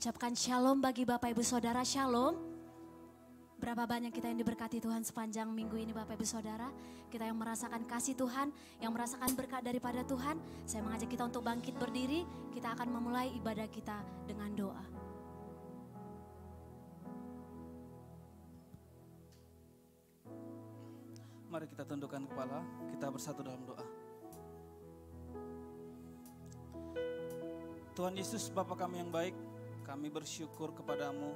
mengucapkan shalom bagi Bapak Ibu Saudara, shalom. Berapa banyak kita yang diberkati Tuhan sepanjang minggu ini Bapak Ibu Saudara. Kita yang merasakan kasih Tuhan, yang merasakan berkat daripada Tuhan. Saya mengajak kita untuk bangkit berdiri, kita akan memulai ibadah kita dengan doa. Mari kita tundukkan kepala, kita bersatu dalam doa. Tuhan Yesus, Bapa kami yang baik, kami bersyukur kepadamu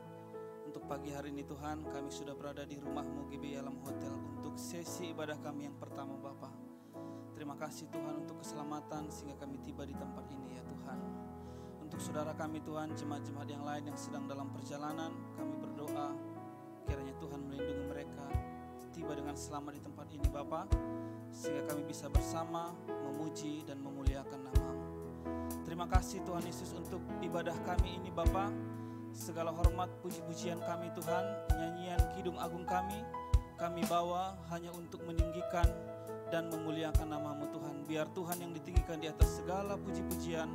untuk pagi hari ini Tuhan. Kami sudah berada di rumah-Mu GBI Alam Hotel untuk sesi ibadah kami yang pertama Bapa. Terima kasih Tuhan untuk keselamatan sehingga kami tiba di tempat ini ya Tuhan. Untuk saudara kami Tuhan, jemaat-jemaat yang lain yang sedang dalam perjalanan, kami berdoa kiranya Tuhan melindungi mereka tiba dengan selamat di tempat ini Bapa, sehingga kami bisa bersama memuji dan memuliakan nama-Mu. Terima kasih Tuhan Yesus untuk ibadah kami ini Bapa. Segala hormat puji-pujian kami Tuhan, nyanyian kidung agung kami bawa hanya untuk meninggikan dan memuliakan nama-Mu Tuhan. Biar Tuhan yang ditinggikan di atas segala puji-pujian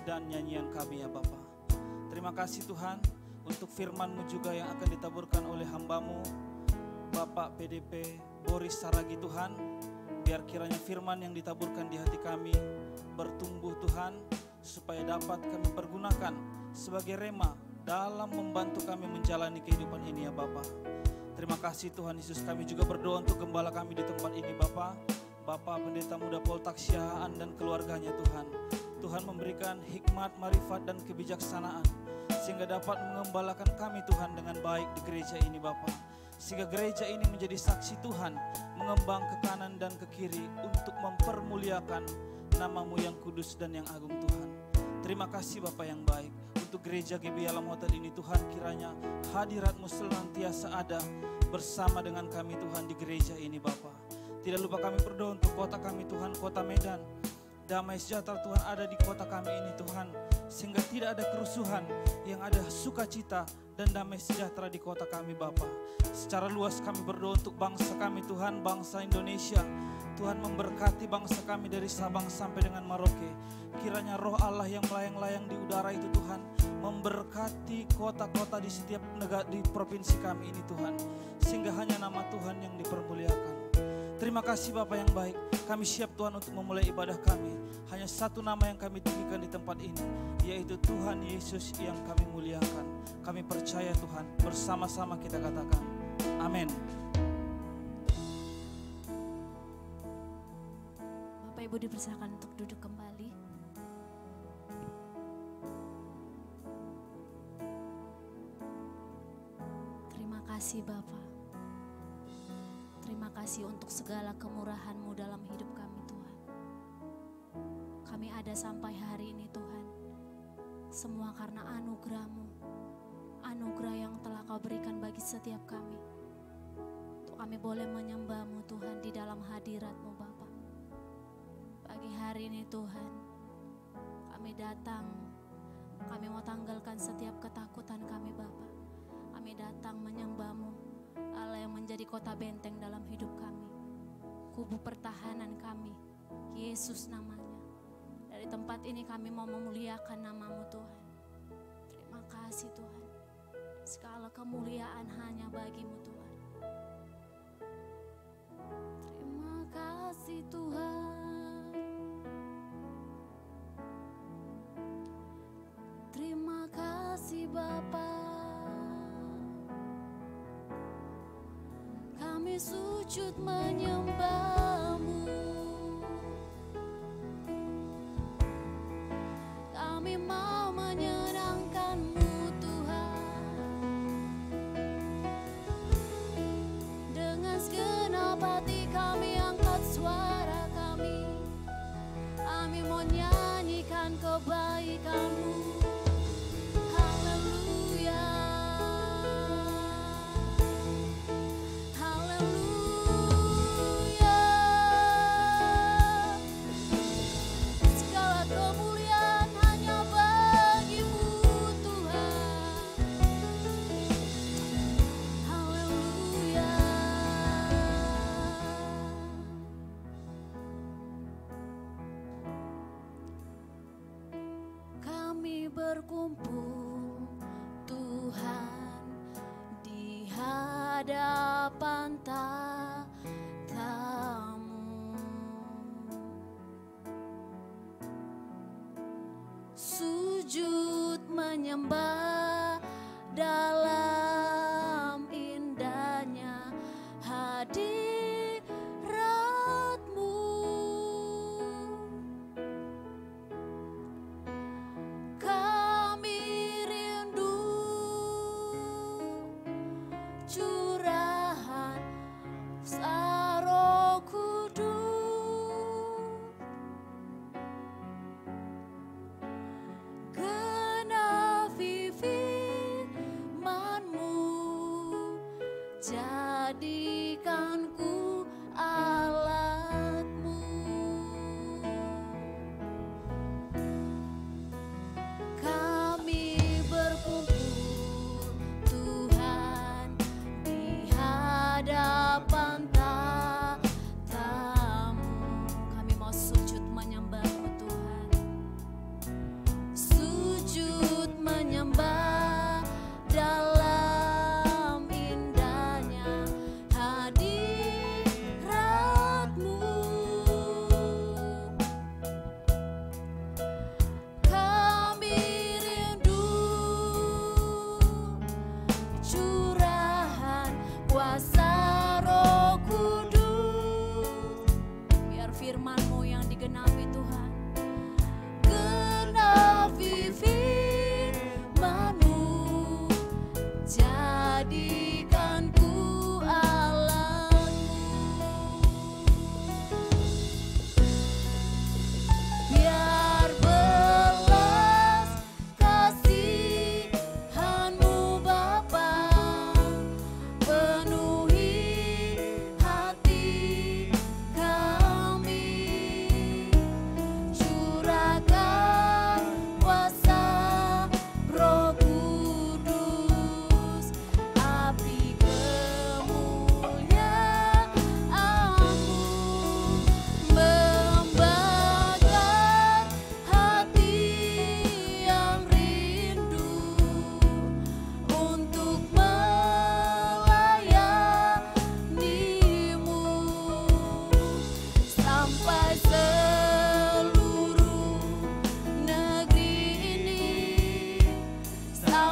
dan nyanyian kami ya Bapa. Terima kasih Tuhan untuk firman-Mu juga yang akan ditaburkan oleh hamba-Mu Bapak PDP Boris Saragi Tuhan. Biar kiranya firman yang ditaburkan di hati kami bertumbuh Tuhan, supaya dapat kami pergunakan sebagai rema dalam membantu kami menjalani kehidupan ini ya Bapa. Terima kasih Tuhan Yesus, kami juga berdoa untuk gembala kami di tempat ini Bapa. Bapak Pendeta Muda Poltak Siahaan dan keluarganya Tuhan. Tuhan memberikan hikmat, marifat dan kebijaksanaan sehingga dapat mengembalakan kami Tuhan dengan baik di gereja ini Bapa. Sehingga gereja ini menjadi saksi Tuhan, mengembang ke kanan dan ke kiri untuk mempermuliakan nama-Mu yang kudus dan yang agung Tuhan. Terima kasih Bapa yang baik untuk gereja GBI Alam Hotel ini Tuhan, kiranya hadirat-Mu senantiasa ada bersama dengan kami Tuhan di gereja ini Bapa. Tidak lupa kami berdoa untuk kota kami Tuhan, kota Medan. Damai sejahtera Tuhan ada di kota kami ini Tuhan, sehingga tidak ada kerusuhan, yang ada sukacita dan damai sejahtera di kota kami Bapa. Secara luas kami berdoa untuk bangsa kami Tuhan, bangsa Indonesia. Tuhan memberkati bangsa kami dari Sabang sampai dengan Merauke. Kiranya roh Allah yang melayang-layang di udara itu Tuhan memberkati kota-kota di setiap negara di provinsi kami ini Tuhan, sehingga hanya nama Tuhan yang dipermuliakan. Terima kasih Bapa yang baik, kami siap Tuhan untuk memulai ibadah kami. Hanya satu nama yang kami tinggikan di tempat ini, yaitu Tuhan Yesus yang kami muliakan. Kami percaya Tuhan, bersama-sama kita katakan amin. Bapak Ibu dipersilakan untuk duduk kembali. Terima kasih Bapak. Terima kasih untuk segala kemurahan-Mu dalam hidup kami Tuhan. Kami ada sampai hari ini Tuhan, semua karena anugerah-Mu, anugerah yang telah Kau berikan bagi setiap kami. Untuk kami boleh menyembah-Mu Tuhan di dalam hadirat-Mu Bapa. Pagi hari ini Tuhan, kami datang, kami mau tanggalkan setiap ketakutan kami Bapa. Kami datang menyembah-Mu, Allah yang menjadi kota benteng dalam hidup kami, kubu pertahanan kami, Yesus namanya. Dari tempat ini kami mau memuliakan nama-Mu Tuhan. Terima kasih Tuhan, segala kemuliaan hanya bagi-Mu Tuhan. Terima kasih Tuhan, terima kasih Bapa. Kami sujud menyembah-Mu, kami mau menyenangkan-Mu Tuhan. Dengan segenap hati kami angkat suara kami mau nyanyikan kebaikan-Mu. Haleluya.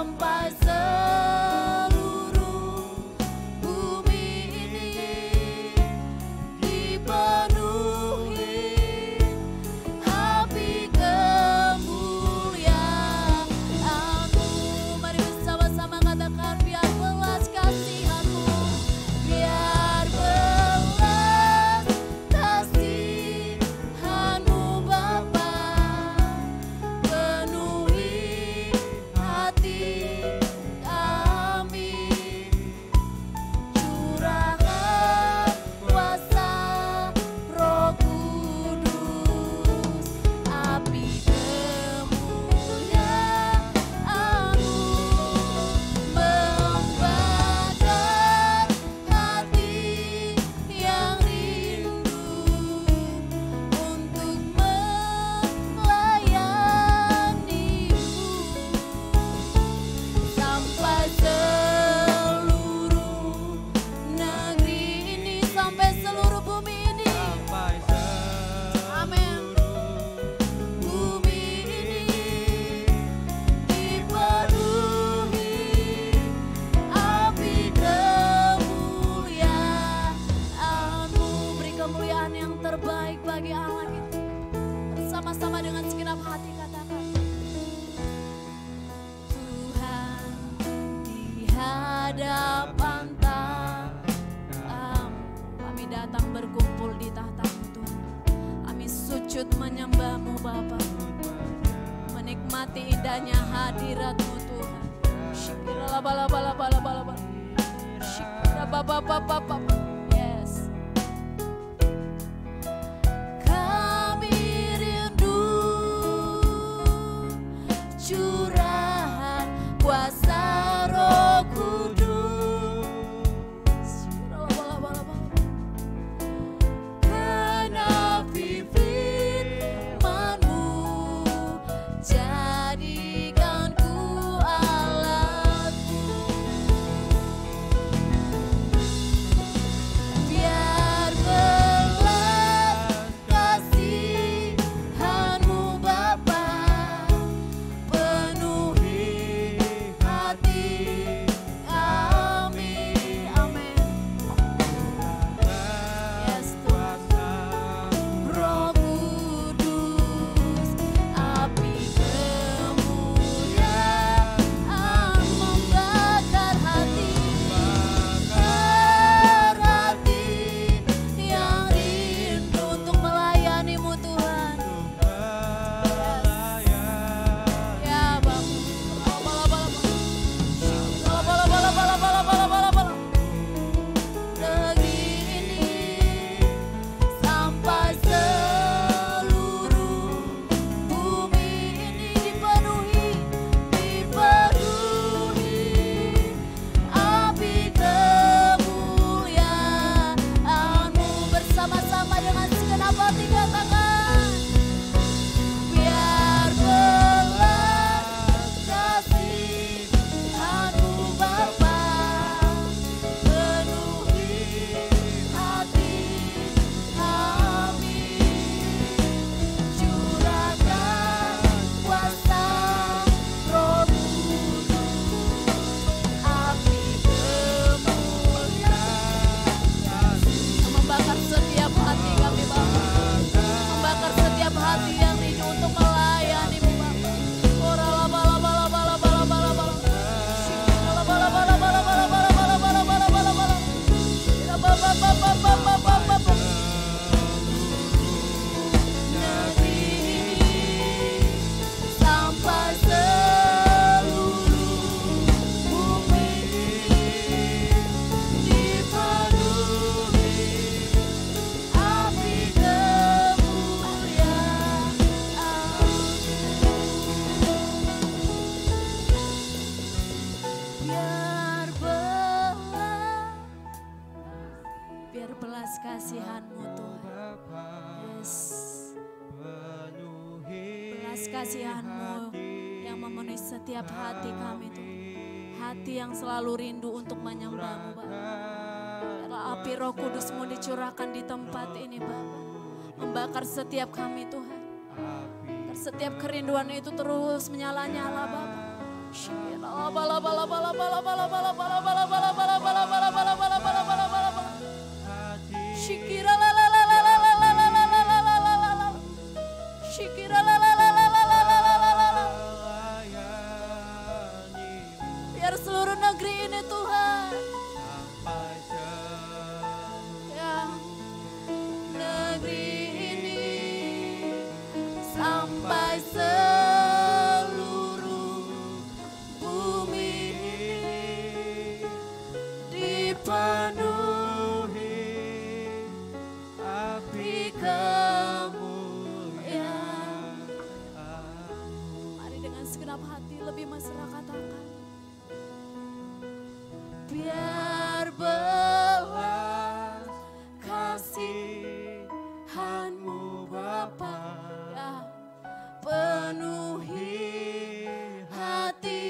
sampai seluruh bumi ini dipenuhi api kemuliaan-Mu. Mari bersama-sama katakan, biar belas kasihan-Mu, biar belas kasihan-Mu Bapa penuhi hati kami, curahkan kuasa Roh Kudus, api kemuliaan-Mu membakar hati yang rindu untuk melayani-Mu, sampai seluruh negeri ini, sampai seluruh bumi ini. Amin. Bumi ini dipenuhi api kemuliaan-Mu. Beri kemuliaan yang terbaik bagi Allah kita. Bersama-sama dengan segenap hati katakan, Tuhan di hadapan tahta-Mu, kami datang berkumpul di tahta-Mu Tuhan. Kami sujud menyembah-Mu Bapa, menikmati indahnya hadirat-Mu Tuhan. Shikiralabalabalabalabala. Shikirabababababa. Yes. Kami rindu curahan kuasa Roh Kudus. Shikiralabalabala. Genapi firman-Mu, jadikan ku alat-Mu. Biar belas kasihan-Mu Bapa penuhi hati kami. Amin. Yes Tuhan. Roh Kudus, api kemuliaan membakar hati yang rindu untuk melayani-Mu Tuhan. Ya Bapa. Bala-bala-bala-bala-bala-bala-bala-bala. Negeri ini sampai seluruh bumi ini dipenuhi api kemuliaan-Mu. Bersama-sama dengan segenap hati katakan, biar belas kasihan-Mu Bapa penuhi hati kami, curahkan kuasa Roh Kudus, api kemuliaan membakar setiap hati kami Bapa, membakar setiap hati yang rindu untuk melayani-Mu Bapa. Oralabalabalabalabalabalabala. Shikiralabalabalabalabalabalabalabalabala. Shirabababababababababa. Negeri ini sampai seluruh bumi dipenuhi api kemuliaan. Biar belas kasihan-Mu Tuhan. Yes. Belas kasihan-Mu yang memenuhi setiap hati kami Tuhan. Hati yang selalu rindu untuk menyembah-Mu Bapa. Biarlah api Roh Kudus-Mu dicurahkan di tempat ini Bapa. Membakar setiap kami Tuhan. Setiap kerinduan itu terus menyala-nyala Bapa. Biar seluruh negeri ini Tuhan, ya, negeri ini sampai seluruh bumi ini dipenuhi api kemuliaan. Mari dengan segenap hati lebih mesra katakan, biar belas kasihan-Mu Bapa, ya, penuhi hati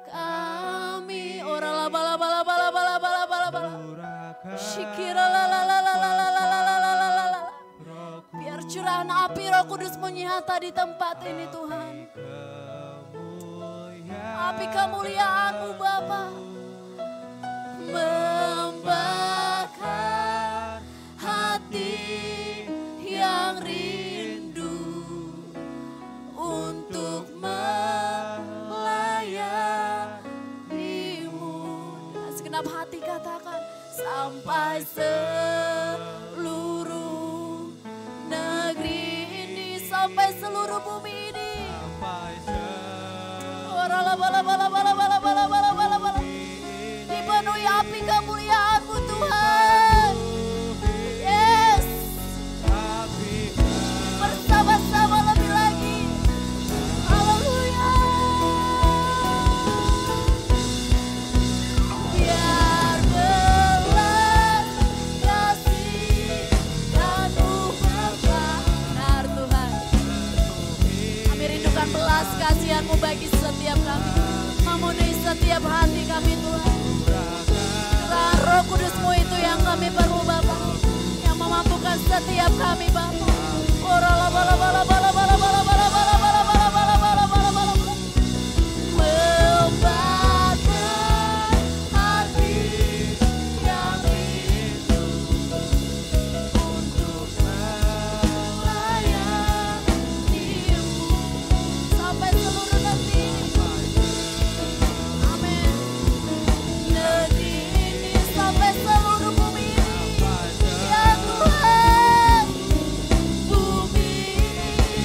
kami. Ora la bala bala bala bala bala bala bala. Syikira la la la la la la la la la la la la. Biar curahan api Roh Kudus-Mu nyata di tempat ini Tuhan. Api kemuliaan-Mu Bapa membakar hati yang rindu untuk melayani-Mu. Dengan segenap hati katakan, sampai seluruh negeri ini, sampai seluruh bumi ini. Dipenuhi api kemuliaan-Mu Tuhan. Yes. Bersama-sama lebih lagi. Haleluya. Biar belas kasihan-Mu Bapa. Benar Tuhan. Kami rindukan belas kasihan-Mu bagi setiap kami, memenuhi setiap hati kami Tuhan. Curahan Roh Kudus-Mu itu yang kami perlu Bapa, yang memampukan setiap kami Bapa. Membakar hati yang rindu untuk melayani-Mu sampai seluruh negeri ini. Amin. Negeri ini sampai seluruh bumi ini. Ya Tuhan, bumi ini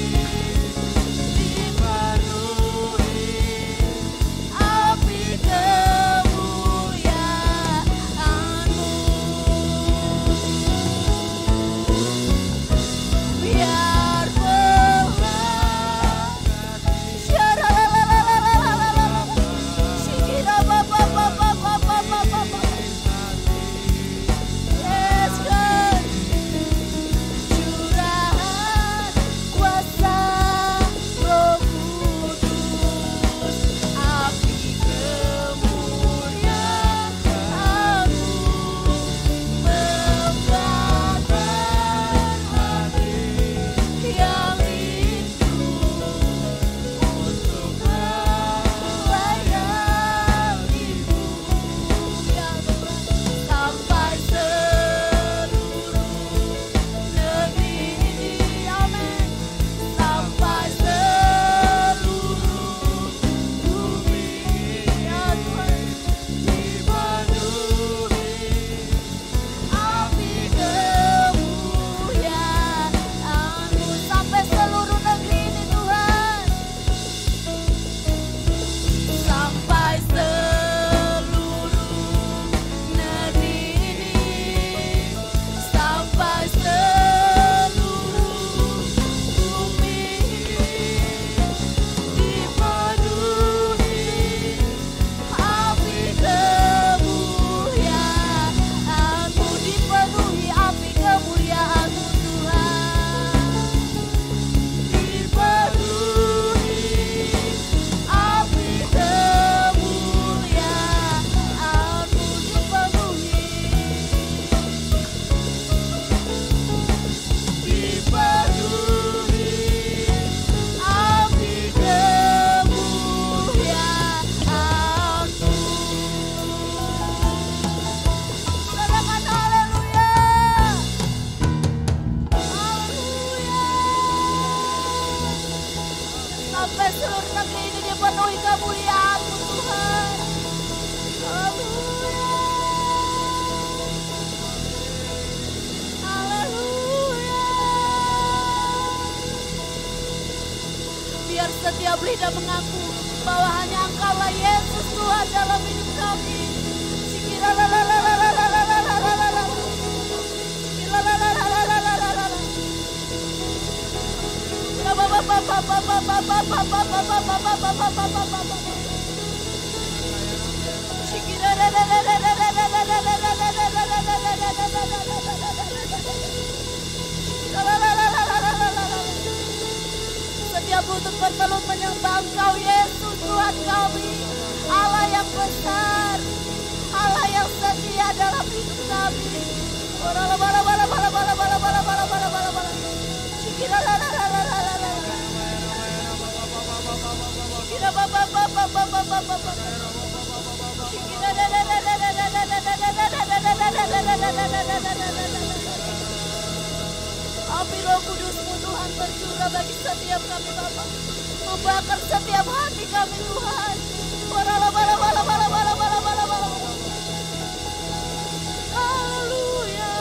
tidak mengaku bahwa hanya Engkaulah Yesus Tuhan dalam hidup kami. Setiap lutut bertelut menyembah Engkau Yesus Tuhan kami, Allah yang besar, Allah yang setia dalam hidup kami. Api Roh Kudus-Mu Tuhan tercurah bagi setiap kami Bapa, membakar setiap hati kami Tuhan. Haleluya,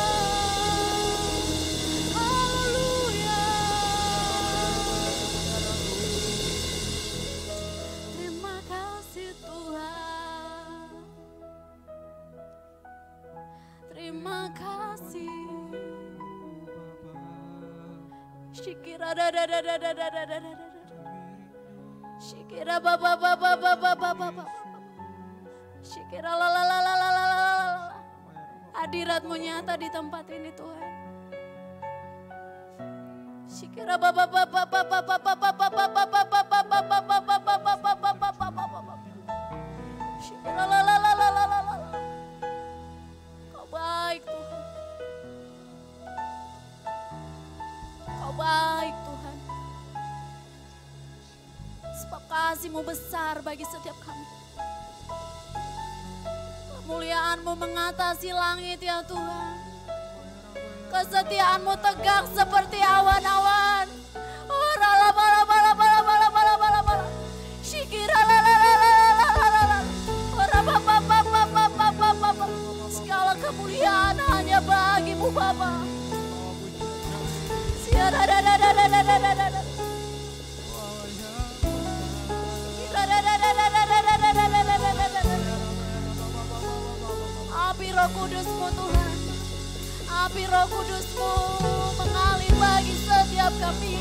haleluya. Terima kasih Tuhan, terima kasih. Shikira Shikira baba baba baba baba. Shikira la la la la la la la. Hadirat-Mu nyata di tempat ini Tuhan. Shikira baba baba baba baba baba baba baba baba. Shikira la la la la la la. Kau baik Tuhan. Kau baik Tuhan. Sebab kasih-Mu besar bagi setiap kami. Kemuliaan-Mu mengatasi langit ya Tuhan. Kesetiaan-Mu tegak seperti awan-awan. Segala kemuliaan hanya bagi-Mu Bapa. Api Roh Kudus-Mu Tuhan, api Roh Kudus-Mu mengalir bagi setiap kami,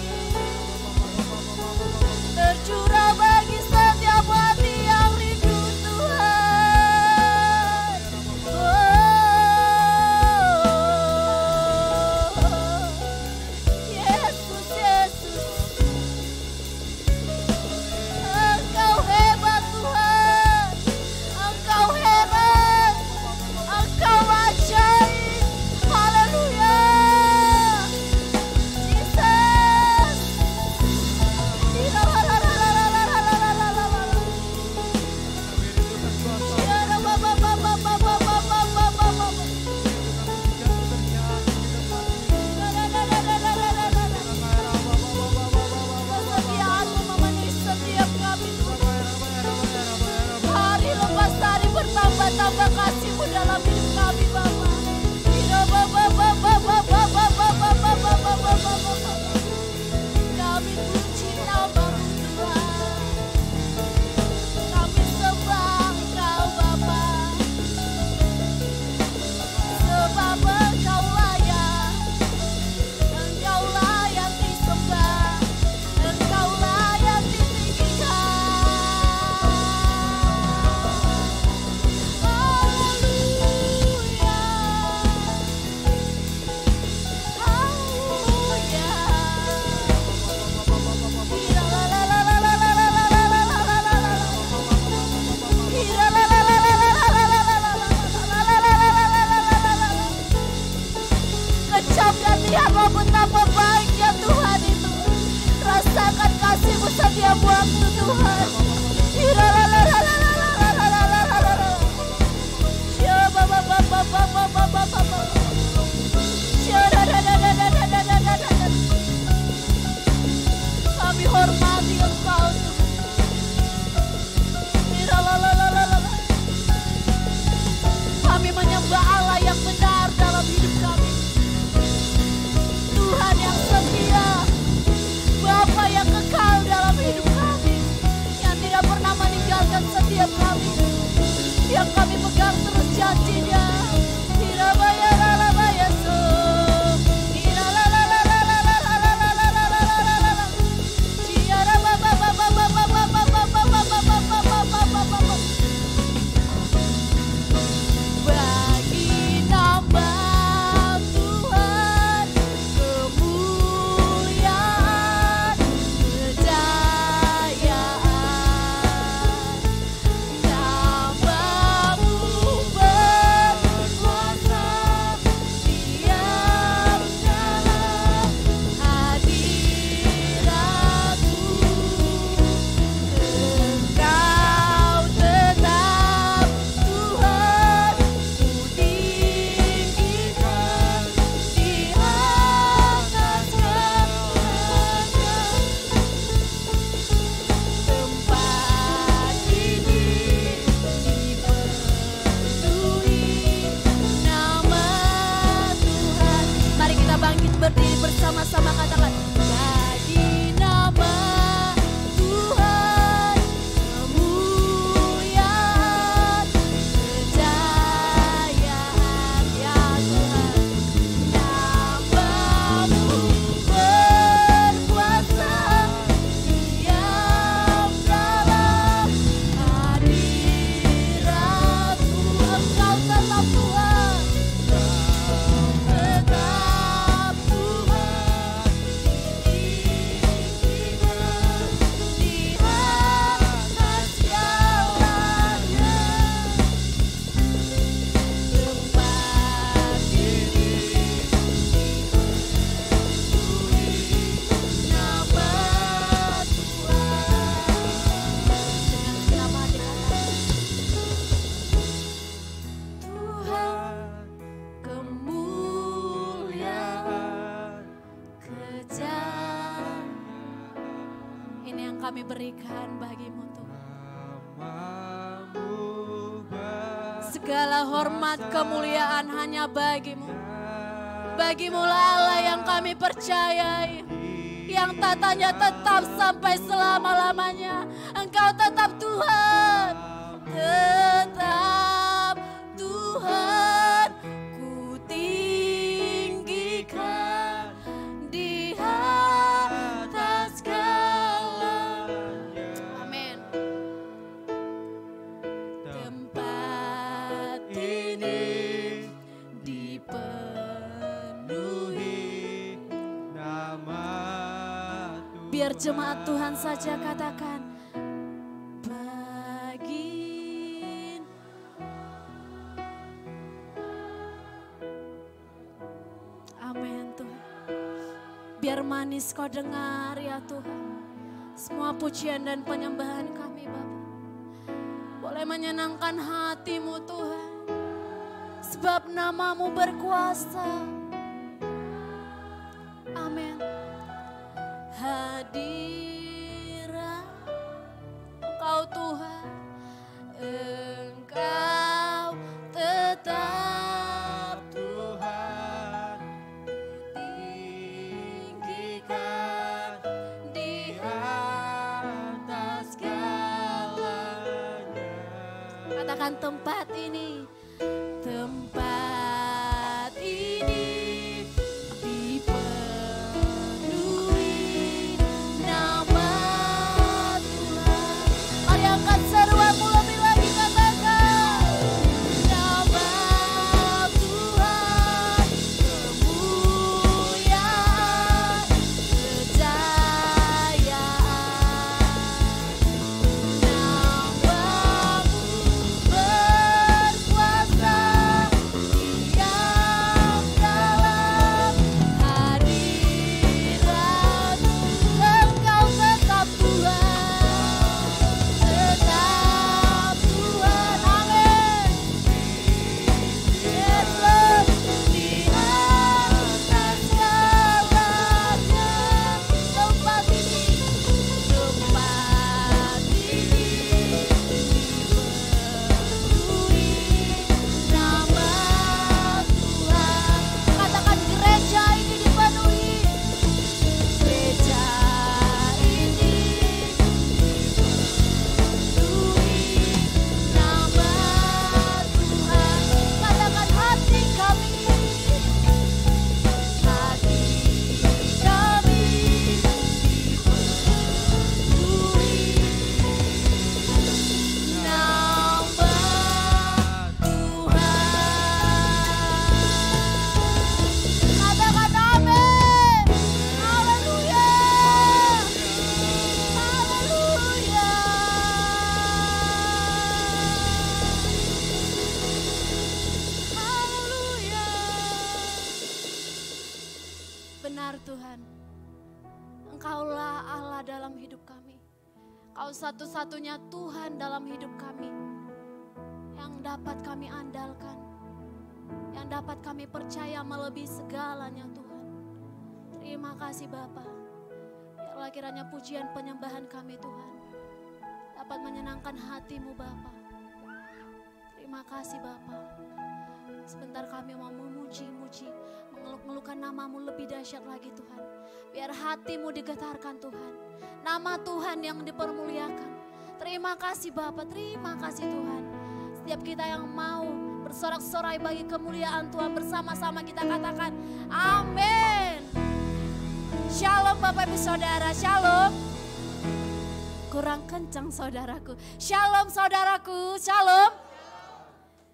tercurah bagi setiap hati yang rindu Tuhan. Yesus, Yesus, Engkau hebat Tuhan, Engkau hebat, Engkau ajaib. Haleluya, Jesus. Kesetiaan-Mu memenuhi setiap kami Tuhan. Hari lepas hari bertambah-tambah kasih-Mu dalam hidup kami Bapa. Kami puji nama-Mu Tuhan. Kami sembah Engkau Bapa. Sebab Engkau layak, Engkau layak disembah, Engkau layak ditinggikan. Haleluya. Sama-sama katakan, bagi nama Tuhan kemuliaan, kejayaan ya Tuhan. Namamu berkuasa, diam dalam hadirat-Mu. Engkau tetap Tuhan, tetap Tuhan, di atas segalanya. Tempat ini nama Tuhan. Dengan segenap hati katakan, Tuhan kemuliaan, kejayaan. Ini yang kami berikan bagimu Tuhan. Segala hormat kemuliaan hanya bagimu. Bagimulah Allah yang kami percayai, yang tatanya tetap sampai selama-lamanya. Engkau tetap Tuhan, tetap Tuhan. Ku tinggikan di atas segalanya. Amin. Tempat ini dipenuhi nama biar jemaat Tuhan saja katakan, bagi. Amin Tuhan. Biar manis kau dengar ya Tuhan. Semua pujian dan penyembahan kami Bapa. Boleh menyenangkan hatimu Tuhan. Sebab namamu berkuasa. Amin. Hadirat Engkau Tuhan, Engkau tetap Tuhan, tinggikan di atas segalanya. Katakan tempat ini, tempat ini dipenuhi nama Tuhan. Mari angkat seruanmu lebih lagi, katakan, nama Tuhan kemuliaan, kejayaan. Namamu berkuasa, diam dalam hadirat-Mu. Engkau tetap Tuhan, tetap Tuhan. Amin. Yesus di atas segalanya. Tempat ini dipenuhi nama Tuhan. Katakan, gereja ini dipenuhi. Gereja ini dipenuhi nama Tuhan. Katakan, hati kami dipenuhi nama Tuhan. Katakan amin. Haleluya. Haleluya. Haleluya. Benar Tuhan, Engkaulah Allah dalam hidup kami. Kau satu-satunya Tuhan dalam hidup kami, yang dapat kami andalkan, yang dapat kami percaya melebihi segalanya Tuhan. Terima kasih Bapa. Biarlah kiranya pujian penyembahan kami Tuhan dapat menyenangkan hati-Mu Bapa. Terima kasih Bapa. Sebentar kami mau memuji-muji, mengeluk-ngelukkan nama-Mu lebih dahsyat lagi Tuhan. Biar hatimu digetarkan Tuhan. Nama Tuhan yang dipermuliakan. Terima kasih Bapa, terima kasih Tuhan. Setiap kita yang mau bersorak-sorai bagi kemuliaan Tuhan, bersama-sama kita katakan amin. Shalom Bapak Ibu Saudara, shalom. Kurang kencang saudaraku. Shalom saudaraku, shalom.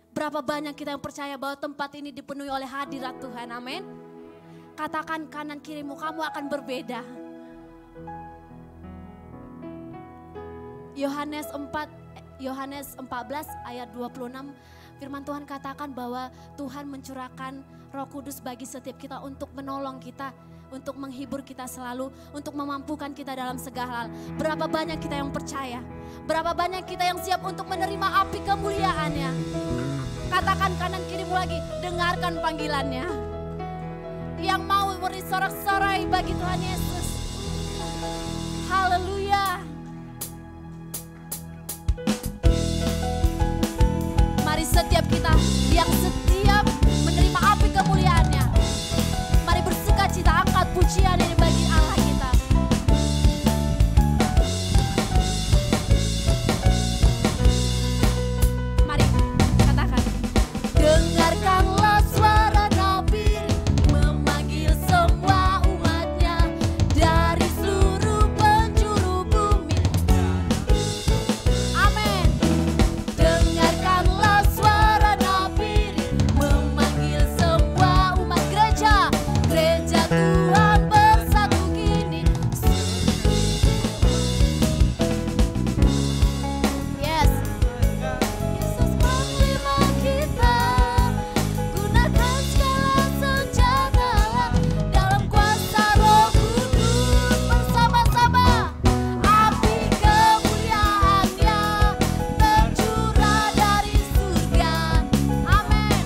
Berapa banyak kita yang percaya bahwa tempat ini dipenuhi oleh hadirat Tuhan, amin. Katakan kanan kirimu, kamu akan berbeda. Yohanes 14 ayat 26, firman Tuhan katakan bahwa Tuhan mencurahkan Roh Kudus bagi setiap kita untuk menolong kita, untuk menghibur kita selalu, untuk memampukan kita dalam segala hal. Berapa banyak kita yang percaya? Berapa banyak kita yang siap untuk menerima api kemuliaan-Nya? Katakan kanan kirimu lagi, dengarkan panggilannya. Yang mau beri sorak-sorai bagi Tuhan Yesus. Haleluya. Mari setiap kita yang setiap menerima api kemuliaan-Nya, mari bersukacita, angkat pujian ini bagi Allah kita. Mari katakan, dengarkanlah suara nabi memanggil semua umatnya dari seluruh penjuru bumi. Amin. Dengarkanlah suara nabi memanggil semua umat gereja. Gereja Tuhan bersatu kini. Yes. Yesus panglima kita, gunakan segala senjata dalam kuasa Roh Kudus bersama-sama. Api kemuliaan-Nya tercurah dari surga. Amin.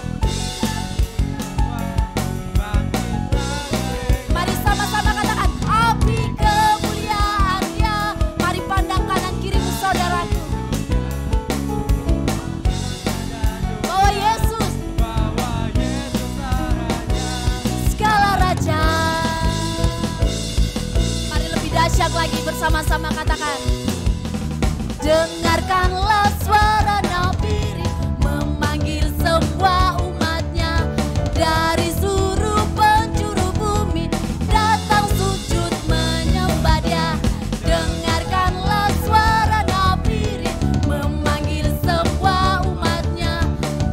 Mari sama-sama katakan api kemuliaan-Nya. Mari pandang kanan kirimu saudaraku. Bahwa Yesus segala raja. Mari lebih dahsyat lagi bersama-sama katakan. Dengarkanlah suara nabi memanggil semua umatnya dari seluruh penjuru bumi datang sujud menyembah Dia. Dengarkanlah suara nabi memanggil semua umatnya.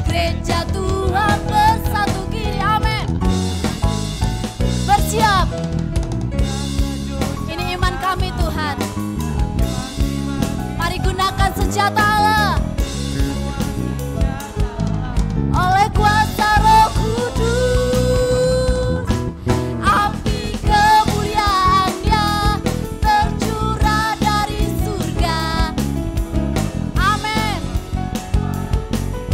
Gereja Tuhan bersatu kini. Amin. Bersiap. Ini iman kami Tuhan. Mari gunakan senjata Allah. Oleh kuasa Roh Kudus, api kemuliaan-Nya tercurah dari surga. Amin.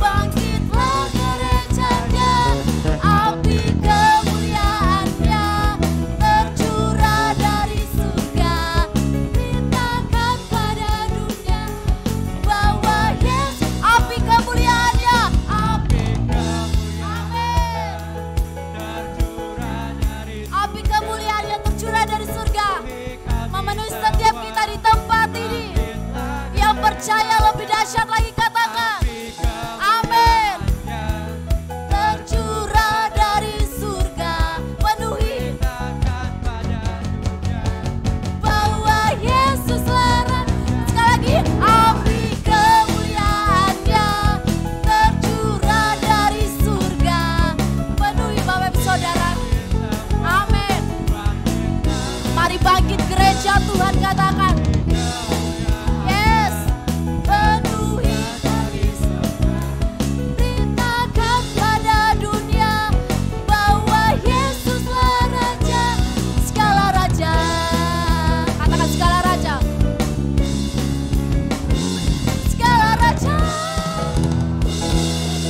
Bangkitlah gereja-Nya, api kemuliaan-Nya tercurah dari surga. Beritakan pada dunia bahwa Yesus, api kemuliaan-Nya, api kemuliaan-Nya tercurah dari surga, memenuhi setiap kita di tempat ini. Yang percaya lebih dahsyat lagi katakan amin. Tercurah dari surga, penuhi bahwa Yesus larang. Sekali lagi, api kemuliaan-Nya tercurah dari surga, penuhi Bapak Ibu Saudara. Amin. Mari bangkit gereja Tuhan, katakan yes. Penuhi dari surga. Beritakan pada dunia bahwa Yesuslah Raja, segala raja. Katakan segala raja. Segala raja.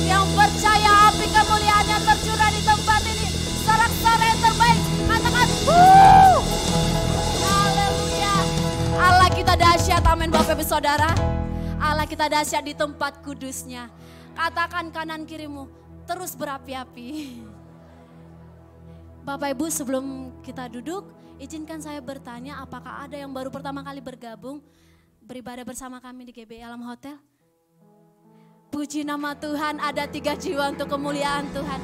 Yang percaya api kemuliaan-Nya tercurah di tempat ini. Sorak-sorai yang terbaik. Katakan haleluya. Allah kita dahsyat, amin Bapak Ibu Saudara. Allah kita dahsyat di tempat kudusnya. Katakan kanan kirimu, terus berapi-api. Bapak Ibu, sebelum kita duduk, izinkan saya bertanya, apakah ada yang baru pertama kali bergabung beribadah bersama kami di GBI Alam Hotel? Puji nama Tuhan, ada 3 jiwa untuk kemuliaan Tuhan.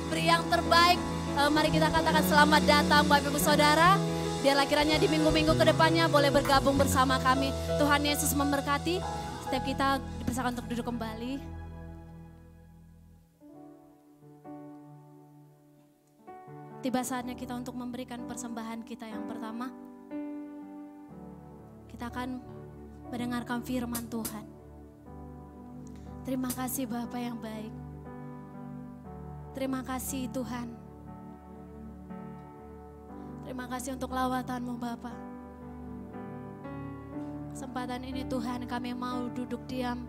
Beri yang terbaik, mari kita katakan selamat datang Bapak Ibu Saudara. Biarlah kiranya di minggu-minggu ke depannya boleh bergabung bersama kami. Tuhan Yesus memberkati. Setiap kita dipersilakan untuk duduk kembali. Tiba saatnya kita untuk memberikan persembahan kita yang pertama. Kita akan mendengarkan firman Tuhan. Terima kasih Bapa yang baik. Terima kasih Tuhan. Terima kasih untuk lawatan-Mu Bapa. Kesempatan ini Tuhan kami mau duduk diam,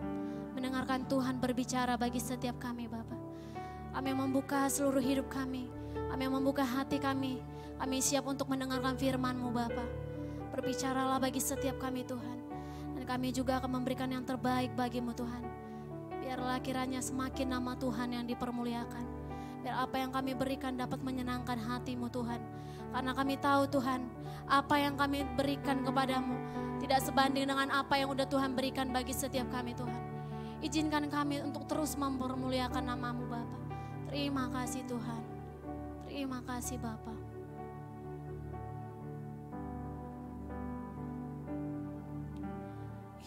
mendengarkan Tuhan berbicara bagi setiap kami Bapa. Kami membuka seluruh hidup kami. Kami membuka hati kami. Kami siap untuk mendengarkan firman-Mu Bapa. Berbicaralah bagi setiap kami Tuhan. Dan kami juga akan memberikan yang terbaik bagi-Mu Tuhan. Biarlah kiranya semakin nama Tuhan yang dipermuliakan. Biar apa yang kami berikan dapat menyenangkan hati-Mu Tuhan. Karena kami tahu Tuhan, apa yang kami berikan kepadamu tidak sebanding dengan apa yang udah Tuhan berikan bagi setiap kami Tuhan. Izinkan kami untuk terus mempermuliakan nama-Mu Bapa. Terima kasih Tuhan. Terima kasih Bapa.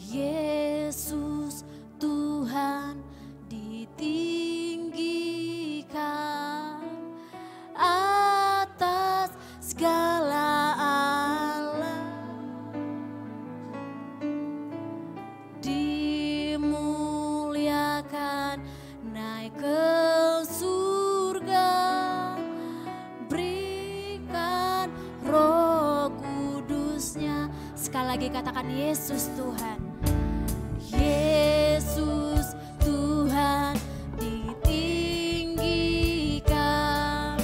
Yesus Tuhan ditinggikan atas segala alam, dimuliakan naik ke surga, berikan Roh Kudusnya. Sekali lagi katakan Yesus Tuhan. Yesus Tuhan ditinggikan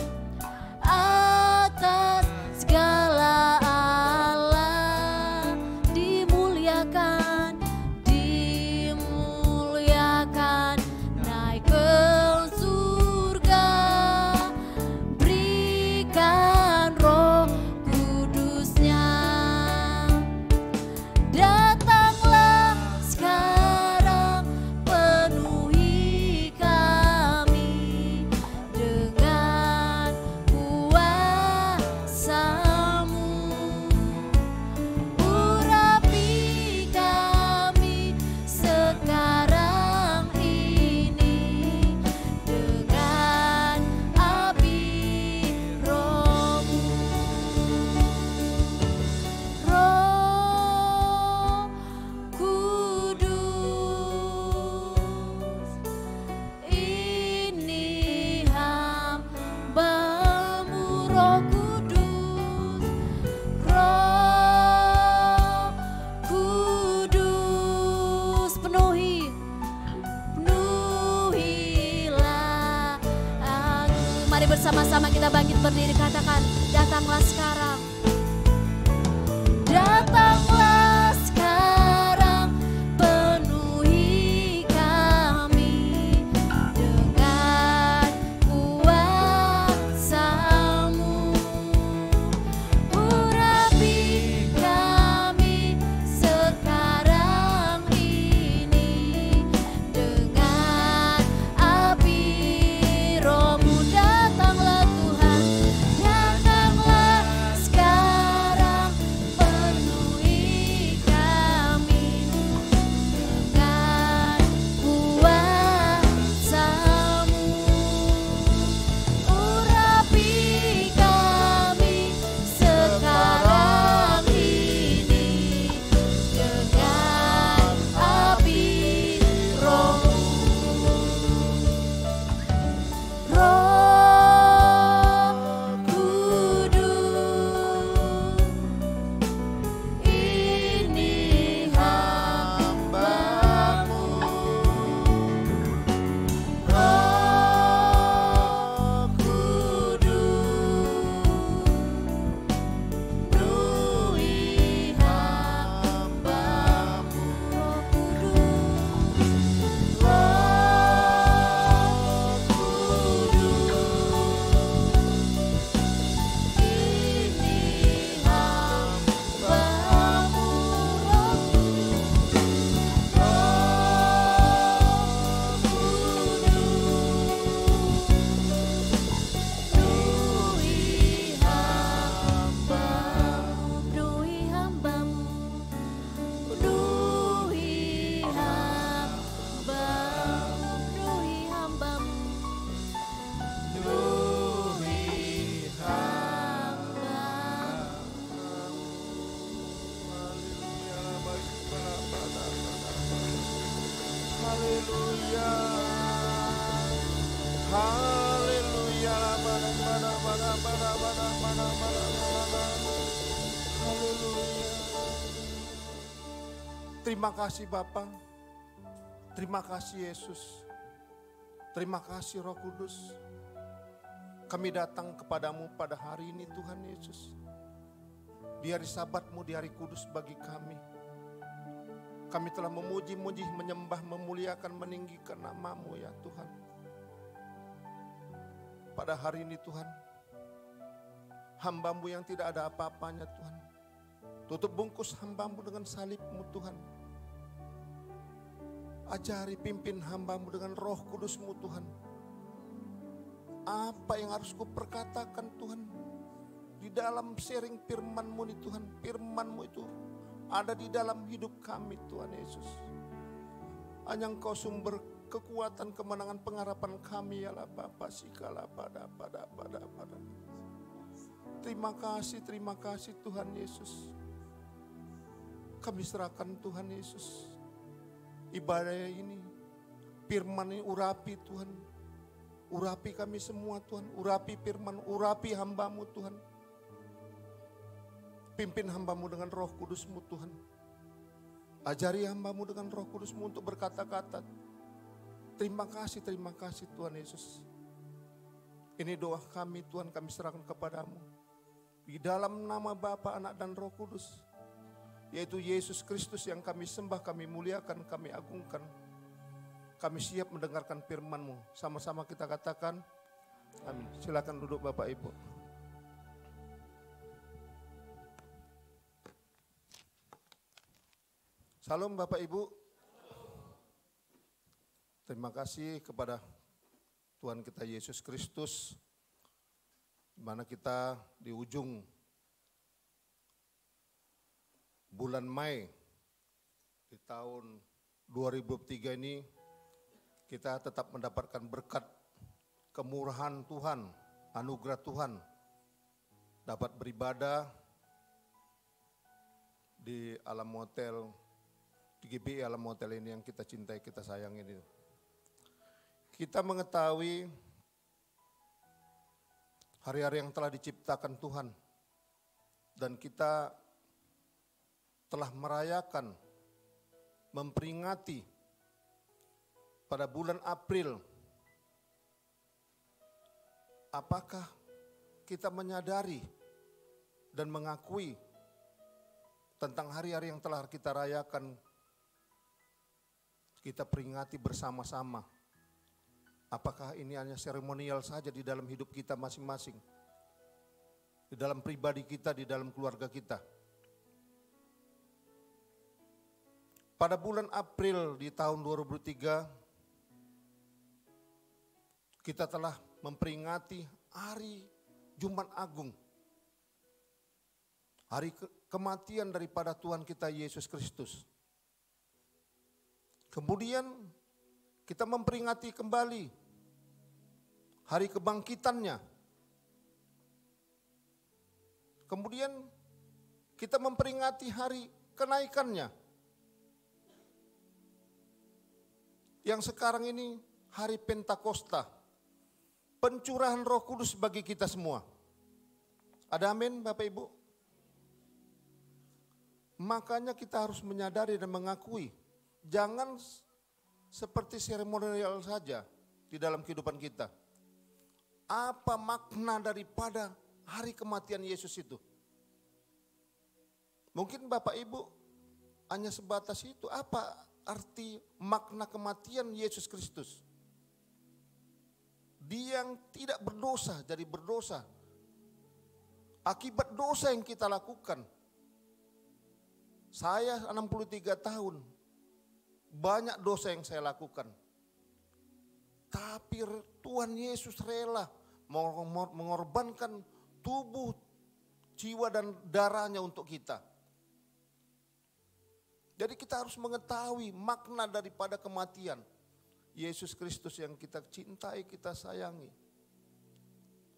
atas segala alam, dimuliakan, dimuliakan naik ke surga, berikan Roh Kudusnya. Datanglah sekarang, penuhi kami dengan kuasa-Mu. Urapi kami sekarang ini dengan api Roh-Mu. Roh Kudus, ini hamba-Mu. Roh Kudus, Roh Kudus, penuhilah aku. Mari bersama-sama kita bangkit berdiri, katakan, datanglah sekarang. Datanglah sekarang, penuhi kami dengan kuasa-Mu. Urapi kami sekarang ini dengan api Roh-Mu. Datanglah Tuhan, datanglah Haleluya. Haleluya. Terima kasih Bapa. Terima kasih Yesus. Terima kasih Roh Kudus. Kami datang kepadamu pada hari ini Tuhan Yesus. Di hari Sabat-Mu, di hari kudus bagi kami. Kami telah memuji-muji, menyembah, memuliakan, meninggikan nama-Mu ya Tuhan. Pada hari ini Tuhan, hamba-Mu yang tidak ada apa-apanya Tuhan. Tutup bungkus hamba-Mu dengan salib-Mu Tuhan. Ajari, pimpin hamba-Mu dengan Roh Kudus-Mu Tuhan. Apa yang harus kuperkatakan Tuhan di dalam sharing firman-Mu nih Tuhan. Firman-Mu itu ada di dalam hidup kami Tuhan Yesus. Hanya Engkau sumber kekuatan, kemenangan, pengharapan kami ya lah Bapa sikala pada. Terima kasih Tuhan Yesus. Kami serahkan Tuhan Yesus. Ibadah ini, firman ini urapi Tuhan. Urapi kami semua Tuhan. Urapi firman, urapi hamba-Mu Tuhan. Pimpin hamba-Mu dengan Roh Kudus-Mu Tuhan. Ajari hamba-Mu dengan Roh Kudus-Mu untuk berkata-kata. Terima kasih Tuhan Yesus. Ini doa kami Tuhan, kami serahkan kepadamu. Di dalam nama Bapa, Anak dan Roh Kudus. Yaitu Yesus Kristus yang kami sembah, kami muliakan, kami agungkan. Kami siap mendengarkan firman-Mu. Sama-sama kita katakan, amin. Silakan duduk Bapak Ibu. Salam Bapak Ibu. Terima kasih kepada Tuhan kita Yesus Kristus, di mana kita di ujung bulan Mei di tahun 2003 ini, kita tetap mendapatkan berkat kemurahan Tuhan, anugerah Tuhan, dapat beribadah di Alam Hotel, di GBI Alam Hotel ini yang kita cintai, kita sayangi ini. Kita mengetahui hari-hari yang telah diciptakan Tuhan, dan kita telah merayakan, memperingati pada bulan April. Apakah kita menyadari dan mengakui tentang hari-hari yang telah kita rayakan, kita peringati bersama-sama? Apakah ini hanya seremonial saja di dalam hidup kita masing-masing? Di dalam pribadi kita, di dalam keluarga kita. Pada bulan April di tahun 2003, kita telah memperingati Hari Jumat Agung. Hari kematian daripada Tuhan kita Yesus Kristus. Kemudian kita memperingati kembali hari kebangkitannya. Kemudian kita memperingati hari kenaikannya. Yang sekarang ini hari Pentakosta. Pencurahan Roh Kudus bagi kita semua. Ada amin Bapak Ibu? Makanya kita harus menyadari dan mengakui. Jangan seperti seremonial saja di dalam kehidupan kita. Apa makna daripada hari kematian Yesus itu? Mungkin Bapak Ibu hanya sebatas itu. Apa arti makna kematian Yesus Kristus? Dia yang tidak berdosa jadi berdosa. Akibat dosa yang kita lakukan. Saya 63 tahun. Banyak dosa yang saya lakukan. Tapi Tuhan Yesus rela mengorbankan tubuh, jiwa dan darahnya untuk kita. Jadi kita harus mengetahui makna daripada kematian Yesus Kristus yang kita cintai, kita sayangi.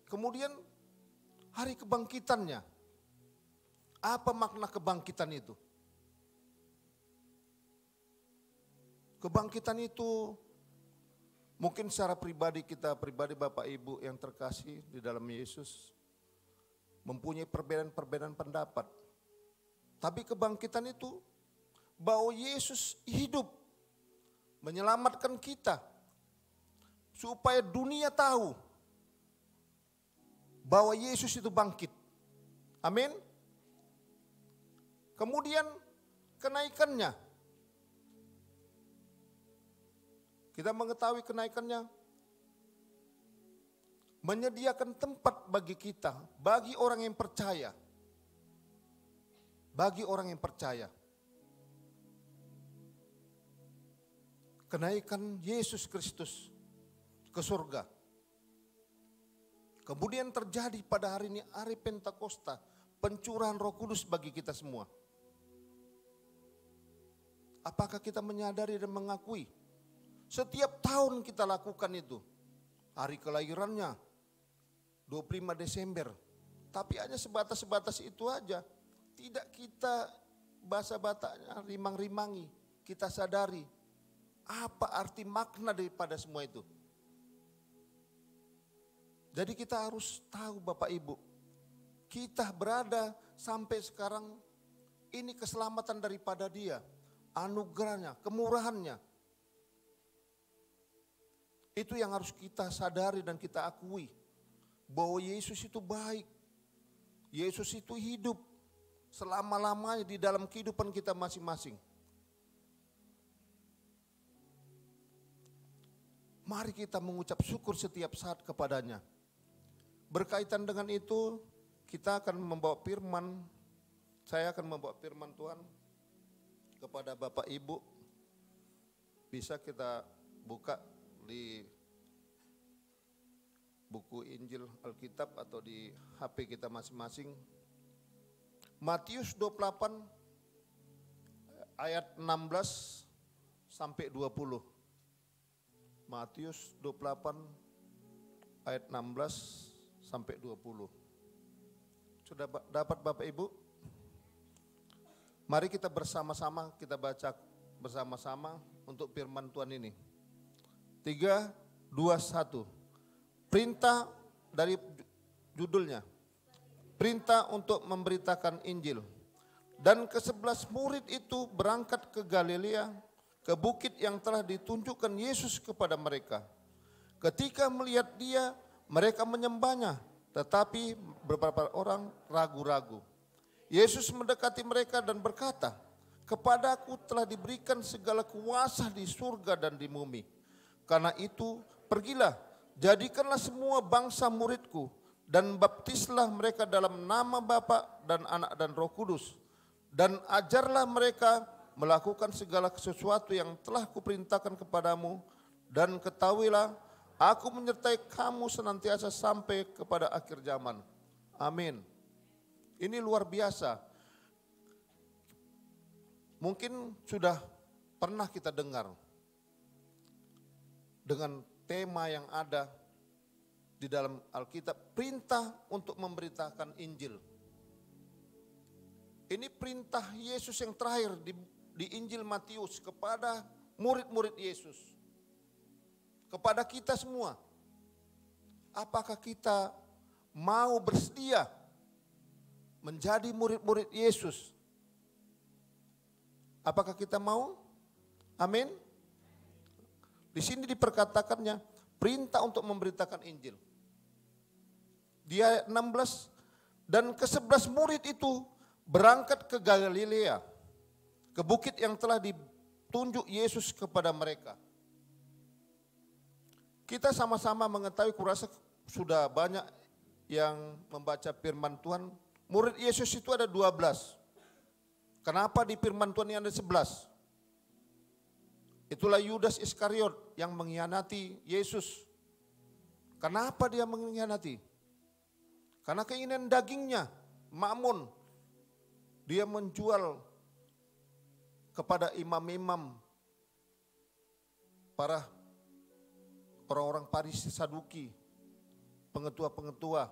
Kemudian hari kebangkitannya. Apa makna kebangkitan itu? Kebangkitan itu Mungkin secara pribadi kita, pribadi Bapak Ibu yang terkasih di dalam Yesus, mempunyai perbedaan-perbedaan pendapat. Tapi kebangkitan itu bahwa Yesus hidup, menyelamatkan kita, supaya dunia tahu bahwa Yesus itu bangkit. Amin. Kemudian kenaikannya. Kita mengetahui kenaikannya menyediakan tempat bagi kita, bagi orang yang percaya. Bagi orang yang percaya. Kenaikan Yesus Kristus ke surga. Kemudian terjadi pada hari ini, hari Pentakosta, pencurahan Roh Kudus bagi kita semua. Apakah kita menyadari dan mengakui? Setiap tahun kita lakukan itu. Hari kelahirannya 25 Desember. Tapi hanya sebatas itu aja. Tidak kita basa-batanya rimang-rimangi. Kita sadari apa arti makna daripada semua itu. Jadi kita harus tahu Bapak Ibu. Kita berada sampai sekarang ini keselamatan daripada Dia. Anugerahnya, kemurahannya. Itu yang harus kita sadari dan kita akui. Bahwa Yesus itu baik. Yesus itu hidup selama-lamanya di dalam kehidupan kita masing-masing. Mari kita mengucap syukur setiap saat kepadanya. Berkaitan dengan itu, kita akan membawa firman. Saya akan membawa firman Tuhan kepada Bapak Ibu. Bisa kita buka di buku Injil Alkitab atau di HP kita masing-masing. Matius 28 ayat 16 sampai 20. Matius 28 ayat 16 sampai 20. Sudah dapat Bapak Ibu? Mari kita bersama-sama kita baca bersama-sama untuk firman Tuhan ini. 3, 2, 1. Perintah dari judulnya. Perintah untuk memberitakan Injil. Dan ke-11 murid itu berangkat ke Galilea, ke bukit yang telah ditunjukkan Yesus kepada mereka. Ketika melihat Dia, mereka menyembahnya, tetapi beberapa orang ragu-ragu. Yesus mendekati mereka dan berkata, "Kepadaku telah diberikan segala kuasa di surga dan di bumi. Karena itu, pergilah, jadikanlah semua bangsa muridku, dan baptislah mereka dalam nama Bapa dan Anak dan Roh Kudus. Dan ajarlah mereka melakukan segala sesuatu yang telah kuperintahkan kepadamu. Dan ketahuilah, aku menyertai kamu senantiasa sampai kepada akhir zaman." Amin. Ini luar biasa. Mungkin sudah pernah kita dengar dengan tema yang ada di dalam Alkitab, perintah untuk memberitakan Injil. Ini perintah Yesus yang terakhir di Injil Matius kepada murid-murid Yesus. Kepada kita semua. Apakah kita mau bersedia menjadi murid-murid Yesus? Apakah kita mau? Amin. Di sini diperkatakannya perintah untuk memberitakan Injil. Di ayat 16, dan ke-11 murid itu berangkat ke Galilea, ke bukit yang telah ditunjuk Yesus kepada mereka. Kita sama-sama mengetahui, kurasa sudah banyak yang membaca firman Tuhan. Murid Yesus itu ada 12. Kenapa di firman Tuhan ini ada 11? Itulah Yudas Iskariot yang mengkhianati Yesus. Kenapa dia mengkhianati? Karena keinginan dagingnya, Mamun. Dia menjual kepada imam-imam, para orang-orang Farisi Saduki, pengetua-pengetua,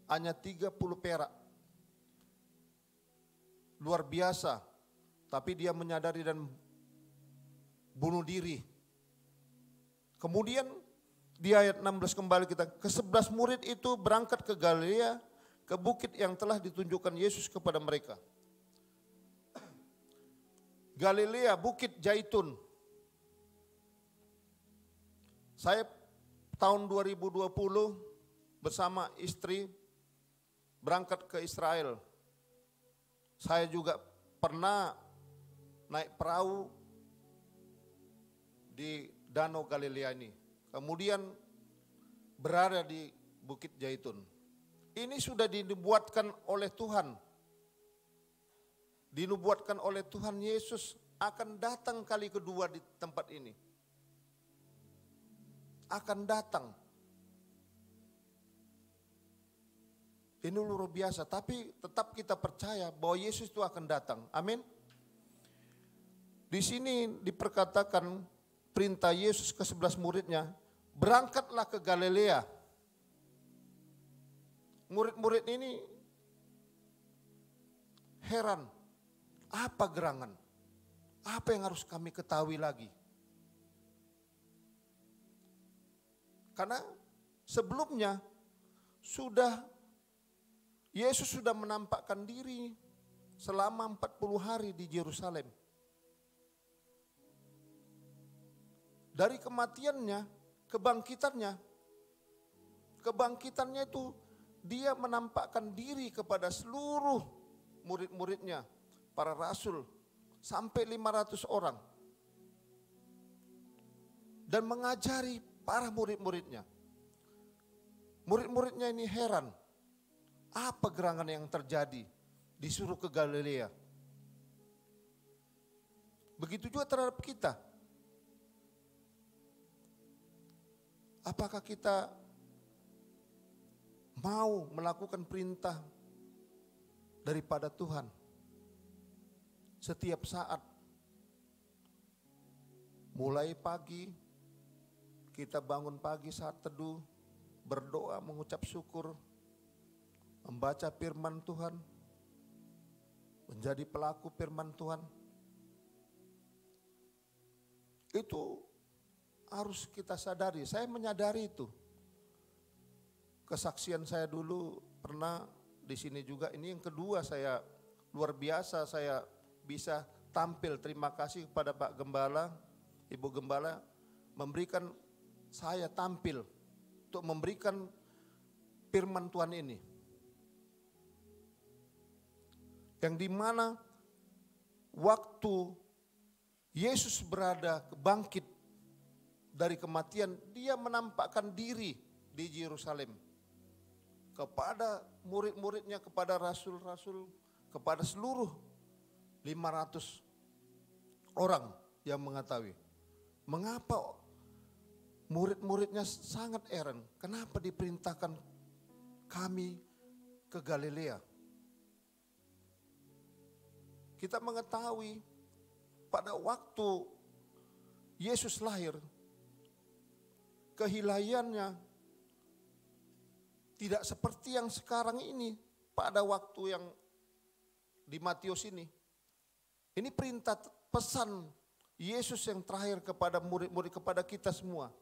hanya 30 perak. Luar biasa, tapi dia menyadari dan bunuh diri. Kemudian di ayat 16 kembali kita, ke-11 murid itu berangkat ke Galilea, ke bukit yang telah ditunjukkan Yesus kepada mereka. Galilea, Bukit Zaitun. Saya tahun 2020 bersama istri berangkat ke Israel. Saya juga pernah naik perahu di Danau Galilea ini. Kemudian berada di Bukit Zaitun. Ini sudah dinubuatkan oleh Tuhan. Dinubuatkan oleh Tuhan Yesus akan datang kali kedua di tempat ini. Akan datang. Ini luar biasa, tapi tetap kita percaya bahwa Yesus itu akan datang. Amin. Di sini diperkatakan perintah Yesus ke-11 muridnya, berangkatlah ke Galilea. Murid-murid ini heran, apa gerangan? Apa yang harus kami ketahui lagi? Karena sebelumnya Yesus sudah menampakkan diri selama 40 hari di Yerusalem. Dari kematiannya, kebangkitannya itu dia menampakkan diri kepada seluruh murid-muridnya, para rasul, sampai 500 orang. Dan mengajari para murid-muridnya. Murid-muridnya ini heran, apa gerangan yang terjadi, disuruh ke Galilea. Begitu juga terhadap kita. Apakah kita mau melakukan perintah daripada Tuhan setiap saat? Mulai pagi, kita bangun pagi saat teduh, berdoa, mengucap syukur, membaca firman Tuhan, menjadi pelaku firman Tuhan. Itu harus kita sadari. Saya menyadari itu. Kesaksian saya dulu pernah di sini juga. Ini yang kedua saya, luar biasa saya bisa tampil. Terima kasih kepada Pak Gembala, Ibu Gembala, memberikan saya tampil untuk memberikan firman Tuhan ini. Yang dimana waktu Yesus berada bangkit dari kematian, dia menampakkan diri di Yerusalem kepada murid-muridnya, kepada rasul-rasul, kepada seluruh 500 orang yang mengetahui. Mengapa murid-muridnya sangat heran? Kenapa diperintahkan kami ke Galilea? Kita mengetahui pada waktu Yesus lahir, kehilayannya tidak seperti yang sekarang ini pada waktu yang di Matius ini. Ini perintah pesan Yesus yang terakhir kepada murid-murid, kepada kita semua.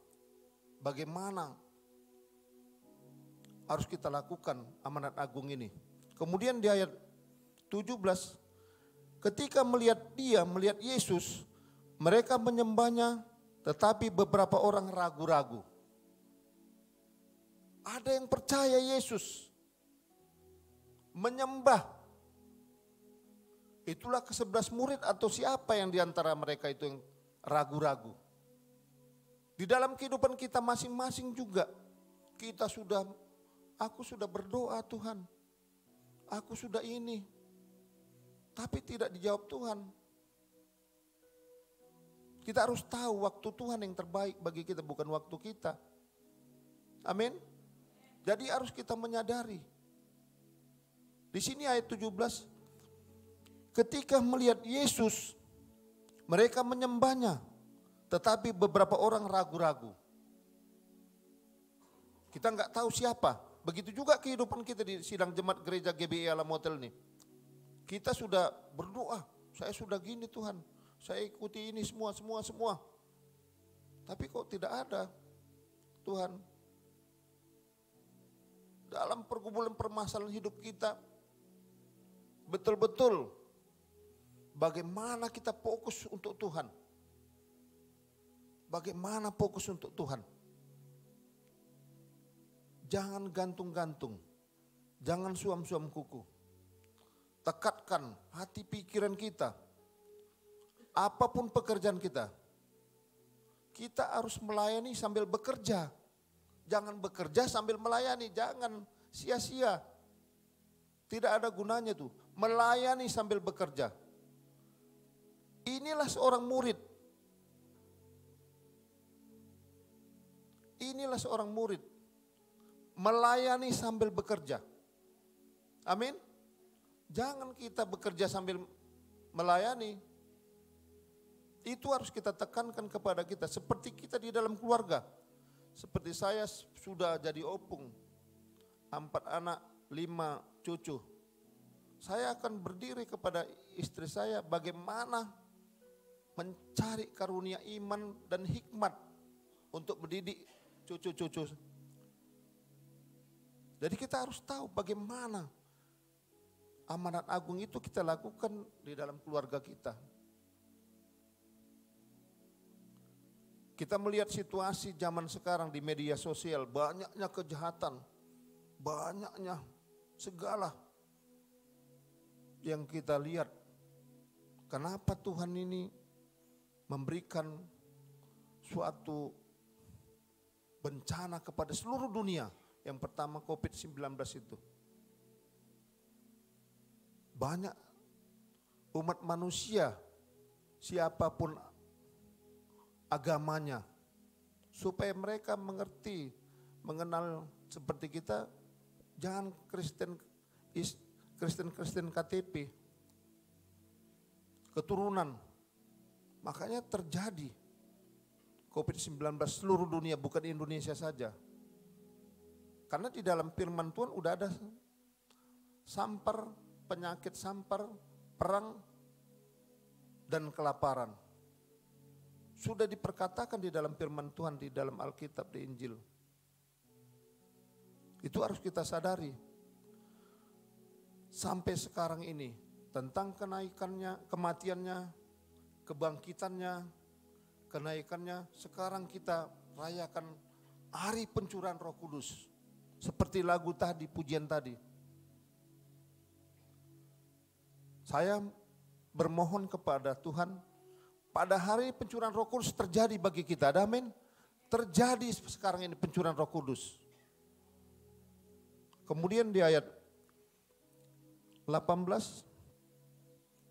Bagaimana harus kita lakukan amanat agung ini. Kemudian di ayat 17, ketika melihat Yesus, mereka menyembahnya, tetapi beberapa orang ragu-ragu. Ada yang percaya Yesus, menyembah. Itulah ke-11 murid atau siapa yang diantara mereka itu yang ragu-ragu. Di dalam kehidupan kita masing-masing juga, aku sudah berdoa Tuhan, aku sudah ini, tapi tidak dijawab Tuhan. Kita harus tahu waktu Tuhan yang terbaik bagi kita, bukan waktu kita. Amin. Jadi harus kita menyadari. Di sini ayat 17, ketika melihat Yesus, mereka menyembahnya, tetapi beberapa orang ragu-ragu. Kita nggak tahu siapa. Begitu juga kehidupan kita di sidang jemaat gereja GBI Alam Hotel nih. Kita sudah berdoa, saya sudah gini Tuhan, saya ikuti ini semua. Tapi kok tidak ada, Tuhan. Dalam pergumulan permasalahan hidup kita, betul-betul bagaimana kita fokus untuk Tuhan. Bagaimana fokus untuk Tuhan. Jangan gantung-gantung, jangan suam-suam kuku. Tekatkan hati pikiran kita. Apapun pekerjaan kita, kita harus melayani sambil bekerja. Jangan bekerja sambil melayani, jangan sia-sia. Tidak ada gunanya tuh, melayani sambil bekerja. Inilah seorang murid. Inilah seorang murid. Melayani sambil bekerja. Amin. Jangan kita bekerja sambil melayani. Itu harus kita tekankan kepada kita. Seperti kita di dalam keluarga. Seperti saya sudah jadi opung. 4 anak, 5 cucu. Saya akan berdiri kepada istri saya bagaimana mencari karunia iman dan hikmat untuk mendidik cucu-cucu. Jadi kita harus tahu bagaimana amanat agung itu kita lakukan di dalam keluarga kita. Kita melihat situasi zaman sekarang di media sosial, banyaknya kejahatan, banyaknya segala yang kita lihat. Kenapa Tuhan ini memberikan suatu bencana kepada seluruh dunia? Yang pertama COVID-19 itu. Banyak umat manusia, siapapun agamanya, supaya mereka mengerti, mengenal seperti kita, jangan Kristen KTP, keturunan. Makanya terjadi COVID-19 seluruh dunia, bukan Indonesia saja. Karena di dalam firman Tuhan udah ada sampar, penyakit sampar, perang, dan kelaparan. Sudah diperkatakan di dalam firman Tuhan, di dalam Alkitab, di Injil. Itu harus kita sadari. Sampai sekarang ini, tentang kenaikannya, kematiannya, kebangkitannya, kenaikannya, sekarang kita rayakan hari pencurahan Roh Kudus. Seperti lagu tadi, pujian tadi. Saya bermohon kepada Tuhan, pada hari pencurahan Roh Kudus terjadi bagi kita, amin. Terjadi sekarang ini pencurahan Roh Kudus. Kemudian di ayat 18,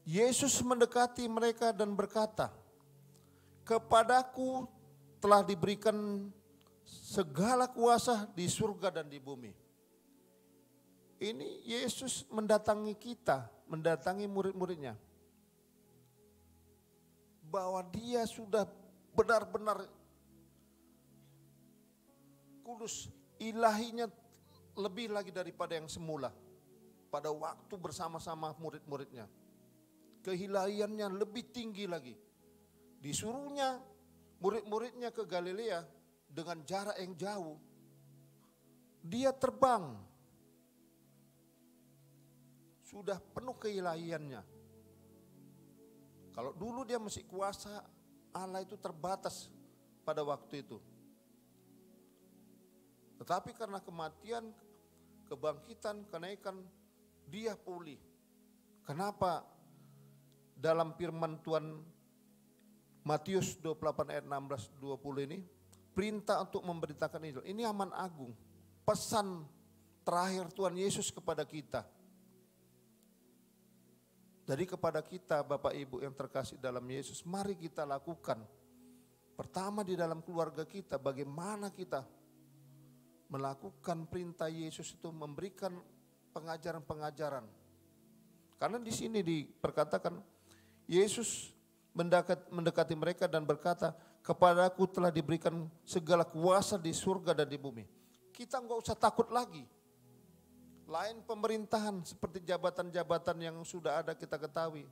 Yesus mendekati mereka dan berkata, "Kepadaku telah diberikan segala kuasa di surga dan di bumi." Ini Yesus mendatangi kita, mendatangi murid-muridnya. Bahwa dia sudah benar-benar kudus, ilahinya lebih lagi daripada yang semula. Pada waktu bersama-sama murid-muridnya. Kehilahiannya lebih tinggi lagi. Disuruhnya murid-muridnya ke Galilea dengan jarak yang jauh. Dia terbang. Sudah penuh keilahiannya. Kalau dulu dia masih kuasa, Allah itu terbatas pada waktu itu. Tetapi karena kematian, kebangkitan, kenaikan, dia pulih. Kenapa dalam firman Tuhan Matius 28 ayat 16-20 ini, perintah untuk memberitakan Injil. Ini aman agung, pesan terakhir Tuhan Yesus kepada kita. Jadi kepada kita Bapak Ibu yang terkasih dalam Yesus, mari kita lakukan. Pertama di dalam keluarga kita, bagaimana kita melakukan perintah Yesus itu, memberikan pengajaran-pengajaran. Karena di sini diperkatakan Yesus mendekati mereka dan berkata, "Kepadaku telah diberikan segala kuasa di surga dan di bumi." Kita enggak usah takut lagi. Lain pemerintahan seperti jabatan-jabatan yang sudah ada kita ketahui.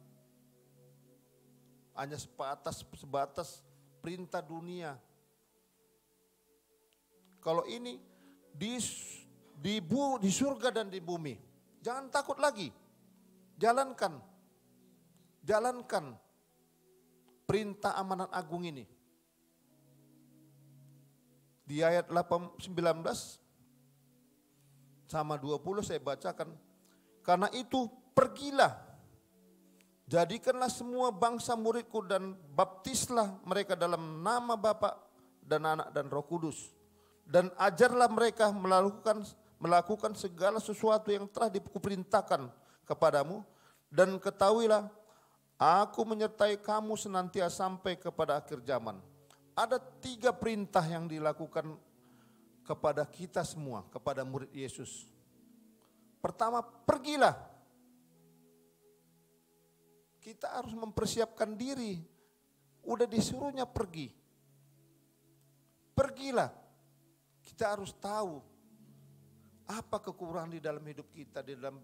Hanya sebatas perintah dunia, Kalau ini di surga dan di bumi. Jangan takut lagi. Jalankan perintah amanat agung ini. Di ayat 19 sama 20 saya bacakan. Karena itu pergilah, jadikanlah semua bangsa muridku dan baptislah mereka dalam nama Bapa dan Anak dan Roh Kudus. Dan ajarlah mereka melakukan segala sesuatu yang telah kuperintahkan kepadamu. Dan ketahuilah, aku menyertai kamu senantiasa sampai kepada akhir zaman. Ada 3 perintah yang dilakukan kepada kita semua, kepada murid Yesus. Pertama, pergilah. Kita harus mempersiapkan diri. Udah disuruhnya pergi. Pergilah. Kita harus tahu apa kekurangan di dalam hidup kita, di dalam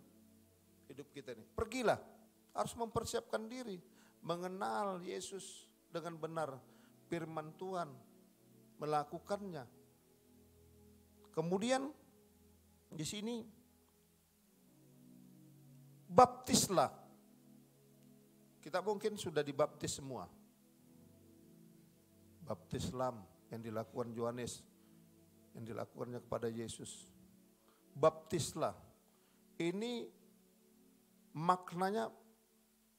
hidup kita ini. Pergilah. Harus mempersiapkan diri, mengenal Yesus dengan benar, firman Tuhan, melakukannya. Kemudian di sini baptislah. Kita mungkin sudah dibaptis semua. Baptis Islam yang dilakukan Yohanes, yang dilakukannya kepada Yesus. Baptislah. Ini maknanya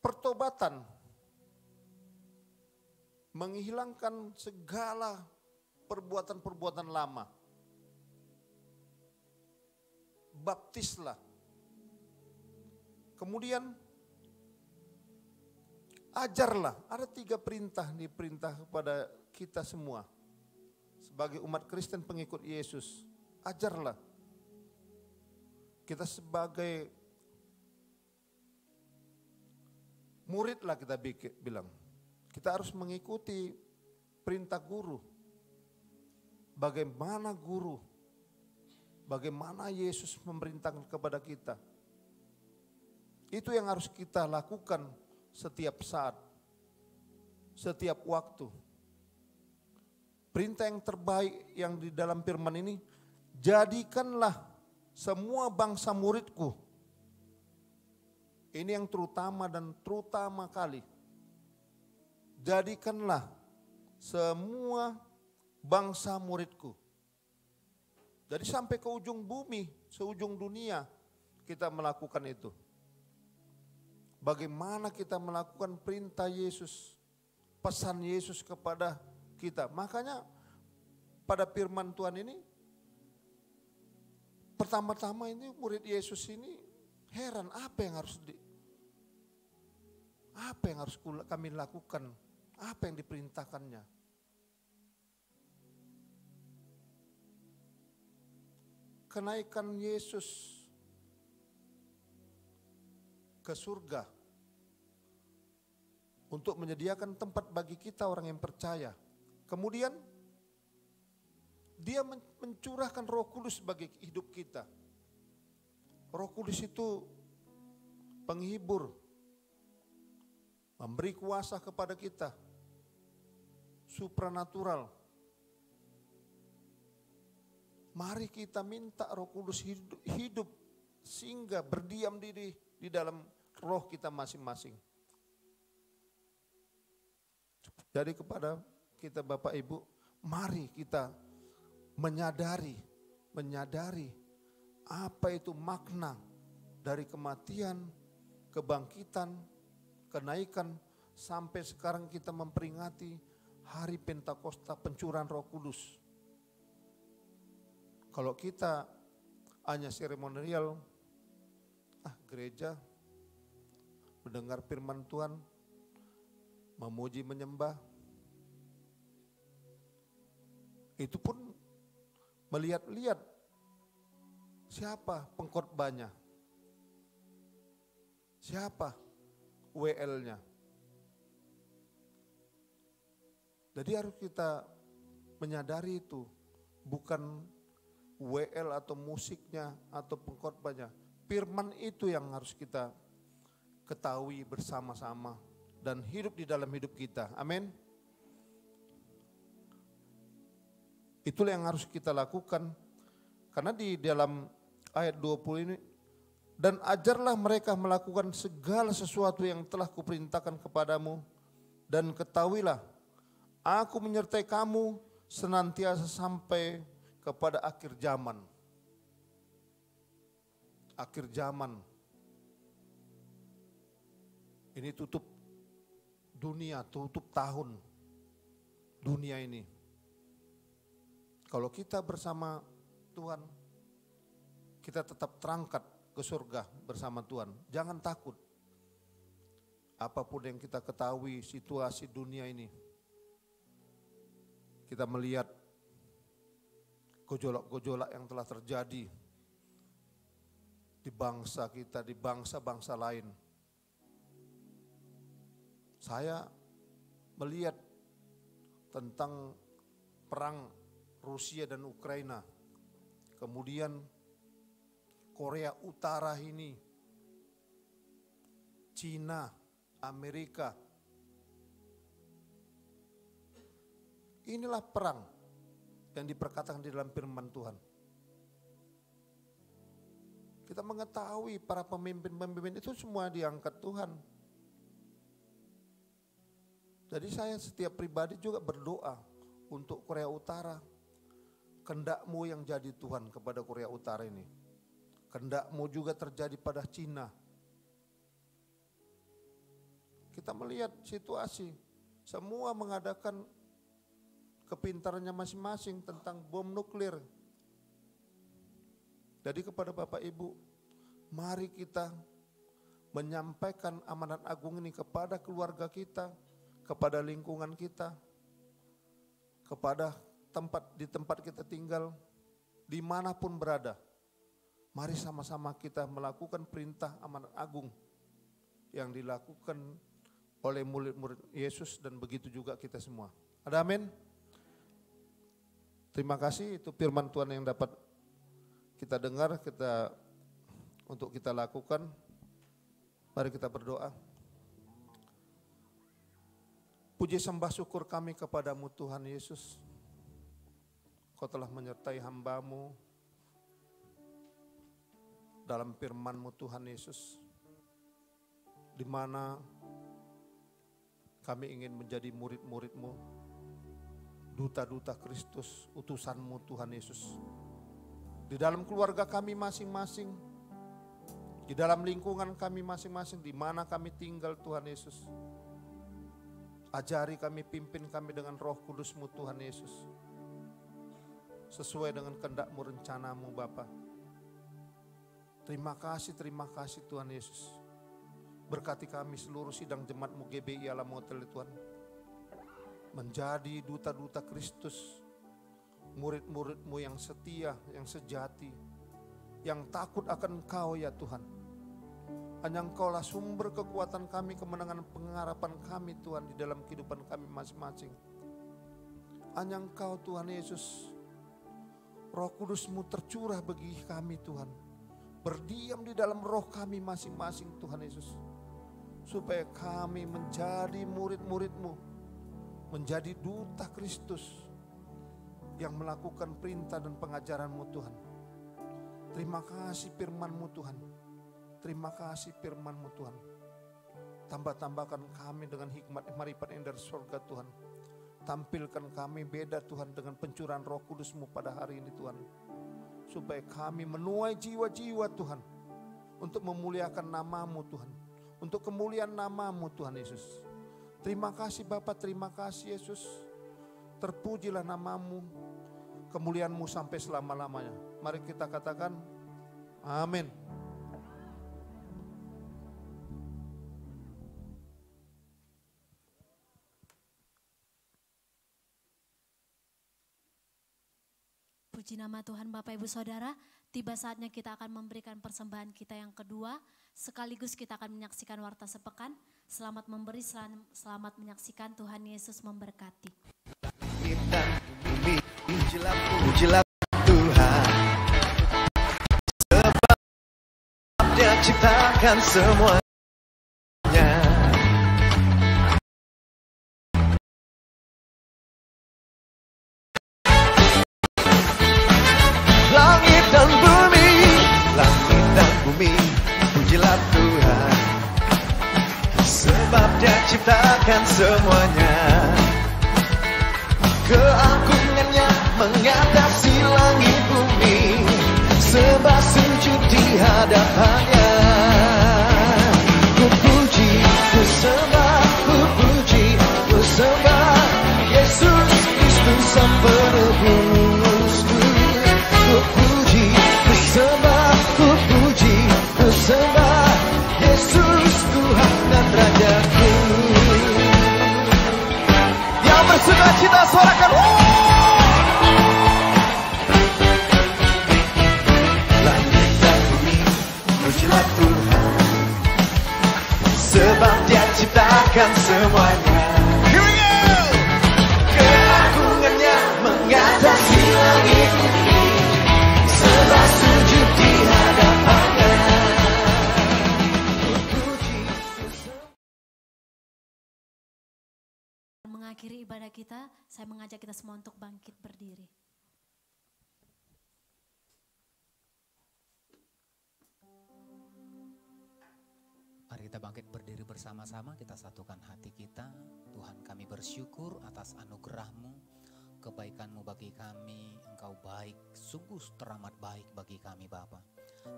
pertobatan. Menghilangkan segala perbuatan-perbuatan lama. Baptislah. Kemudian ajarlah. Ada 3 perintah diperintah kepada kita semua. Sebagai umat Kristen pengikut Yesus, ajarlah. Kita sebagai muridlah kita bilang. Kita harus mengikuti perintah guru. Bagaimana guru, bagaimana Yesus memerintahkan kepada kita. Itu yang harus kita lakukan setiap saat, setiap waktu. Perintah yang terbaik yang di dalam firman ini, jadikanlah semua bangsa muridku. Ini yang terutama dan terutama kali. Jadikanlah semua bangsa muridku. Jadi sampai ke ujung bumi, seujung dunia kita melakukan itu. Bagaimana kita melakukan perintah Yesus, pesan Yesus kepada kita. Makanya pada firman Tuhan ini, pertama-tama ini murid Yesus ini heran apa yang harus kami lakukan, apa yang diperintahkannya. Kenaikan Yesus ke surga untuk menyediakan tempat bagi kita orang yang percaya. Kemudian dia mencurahkan Roh Kudus bagi hidup kita. Roh Kudus itu penghibur, memberi kuasa kepada kita, supranatural. Mari kita minta Roh Kudus hidup sehingga berdiam diri di dalam roh kita masing-masing. Jadi kepada kita Bapak Ibu, mari kita menyadari apa itu makna dari kematian, kebangkitan, kenaikan, sampai sekarang kita memperingati hari Pentakosta, pencurahan Roh Kudus. Kalau kita hanya seremonial, gereja, mendengar firman Tuhan, memuji menyembah, itu pun melihat-lihat siapa pengkhotbahnya, siapa WL-nya. Jadi harus kita menyadari itu, bukan WL atau musiknya atau pengkhotbahnya. Firman itu yang harus kita ketahui bersama-sama dan hidup di dalam hidup kita. Amin. Itulah yang harus kita lakukan. Karena di dalam ayat 20 ini, dan ajarlah mereka melakukan segala sesuatu yang telah kuperintahkan kepadamu, dan ketahuilah, aku menyertai kamu senantiasa sampai kepada akhir zaman. Akhir zaman. Ini tutup dunia, tutup tahun dunia ini. Kalau kita bersama Tuhan, kita tetap terangkat ke surga bersama Tuhan. Jangan takut. Apapun yang kita ketahui situasi dunia ini, kita melihat gejolak-gejolak yang telah terjadi di bangsa kita, di bangsa-bangsa lain. Saya melihat tentang perang Rusia dan Ukraina, kemudian Korea Utara ini, Cina, Amerika. Inilah perang yang diperkatakan di dalam firman Tuhan. Kita mengetahui para pemimpin-pemimpin itu semua diangkat Tuhan. Jadi saya setiap pribadi juga berdoa untuk Korea Utara. Kehendakmu yang jadi Tuhan kepada Korea Utara ini. Kehendakmu juga terjadi pada Cina. Kita melihat situasi, semua mengadakan kepintarannya masing-masing tentang bom nuklir. Jadi kepada Bapak Ibu, mari kita menyampaikan amanat agung ini kepada keluarga kita, kepada lingkungan kita, kepada tempat kita tinggal, dimanapun berada. Mari sama-sama kita melakukan perintah amanat agung yang dilakukan oleh murid-murid Yesus, dan begitu juga kita semua. Ada amin? Terima kasih, itu firman Tuhan yang dapat kita dengar, untuk kita lakukan. Mari kita berdoa. Puji sembah syukur kami kepadamu Tuhan Yesus. Kau telah menyertai hamba-Mu dalam firman-Mu Tuhan Yesus, di mana kami ingin menjadi murid-murid-Mu, duta-duta Kristus, utusan-Mu Tuhan Yesus. Di dalam keluarga kami masing-masing, di dalam lingkungan kami masing-masing, di mana kami tinggal Tuhan Yesus. Ajari kami, pimpin kami dengan Roh Kudus-Mu Tuhan Yesus, sesuai dengan kehendak-Mu, rencana-Mu Bapa. Terima kasih Tuhan Yesus. Berkati kami seluruh sidang jemaat-Mu GBI Alam Hotel Tuhan. Menjadi duta-duta Kristus, murid-murid-Mu yang setia, yang sejati, yang takut akan Engkau ya Tuhan. Hanya Engkaulah sumber kekuatan kami, kemenangan pengharapan kami Tuhan di dalam kehidupan kami masing-masing. Hanya Engkau Tuhan Yesus, Roh Kudus-Mu tercurah bagi kami Tuhan. Berdiam di dalam roh kami masing-masing Tuhan Yesus. Supaya kami menjadi murid-murid-Mu, menjadi duta Kristus yang melakukan perintah dan pengajaran-Mu Tuhan. Terima kasih firman-Mu Tuhan. Terima kasih firman-Mu Tuhan. Tambah-tambahkan kami dengan hikmat marifat yang dari surga Tuhan. Tampilkan kami beda Tuhan dengan pencurahan Roh Kudus-Mu pada hari ini Tuhan. Supaya kami menuai jiwa-jiwa Tuhan, untuk memuliakan nama-Mu Tuhan, untuk kemuliaan nama-Mu Tuhan Yesus. Terima kasih Bapa, terima kasih Yesus. Terpujilah nama-Mu, kemuliaan-Mu sampai selama-lamanya. Mari kita katakan amin. Puji nama Tuhan Bapak Ibu Saudara, tiba saatnya kita akan memberikan persembahan kita yang kedua, sekaligus kita akan menyaksikan warta sepekan. Selamat memberi, selamat menyaksikan, Tuhan Yesus memberkati. Pujilah Tuhan, sebab Dia ciptakan semua. ciptakan semuanya. Keagungannya mengatasi langit bumi, sembah sujud di hadapannya. Ku puji, ku sembah, ku puji, ku sembah Yesus Kristus Sang Penebusku. Ku puji, ku sembah, ku puji, ku sembah Yesus Tuhan dan Rajaku. Yang bersukacita suarakan langit dan bumi, pujilah Tuhan, sebab Dia ciptakan semuanya. Here we go! Keagungannya mengatasi langit bumi, sembah sujud di hadapannya. Mengakhiri ibadah kita, saya mengajak kita semua untuk bangkit berdiri. Mari kita bangkit berdiri bersama-sama, kita satukan hati kita. Tuhan, kami bersyukur atas anugerah-Mu, kebaikan-Mu bagi kami. Engkau baik, sungguh teramat baik bagi kami Bapa.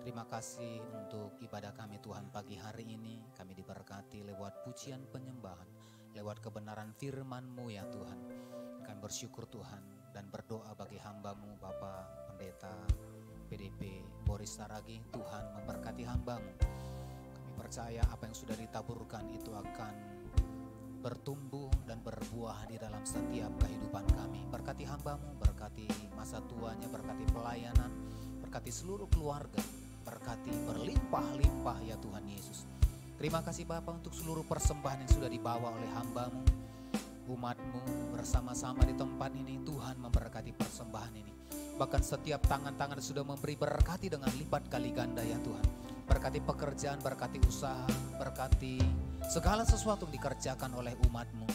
Terima kasih untuk ibadah kami Tuhan pagi hari ini. Kami diberkati lewat pujian penyembahan, lewat kebenaran firman-Mu ya Tuhan. Kami bersyukur Tuhan dan berdoa bagi hamba-Mu Bapak Pendeta PDP Boris Saragi. Tuhan memberkati hamba-Mu. Kami percaya apa yang sudah ditaburkan itu akan bertumbuh dan berbuah di dalam setiap kehidupan kami. Berkati hamba-Mu, berkati masa tuanya, berkati pelayanan, berkati seluruh keluarga, berkati berlimpah-limpah ya Tuhan Yesus. Terima kasih Bapa untuk seluruh persembahan yang sudah dibawa oleh hamba-Mu, umat-Mu bersama-sama di tempat ini. Tuhan memberkati persembahan ini. Bahkan setiap tangan-tangan sudah memberi, berkati dengan lipat kali ganda ya Tuhan. Berkati pekerjaan, berkati usaha, berkati segala sesuatu yang dikerjakan oleh umat-Mu.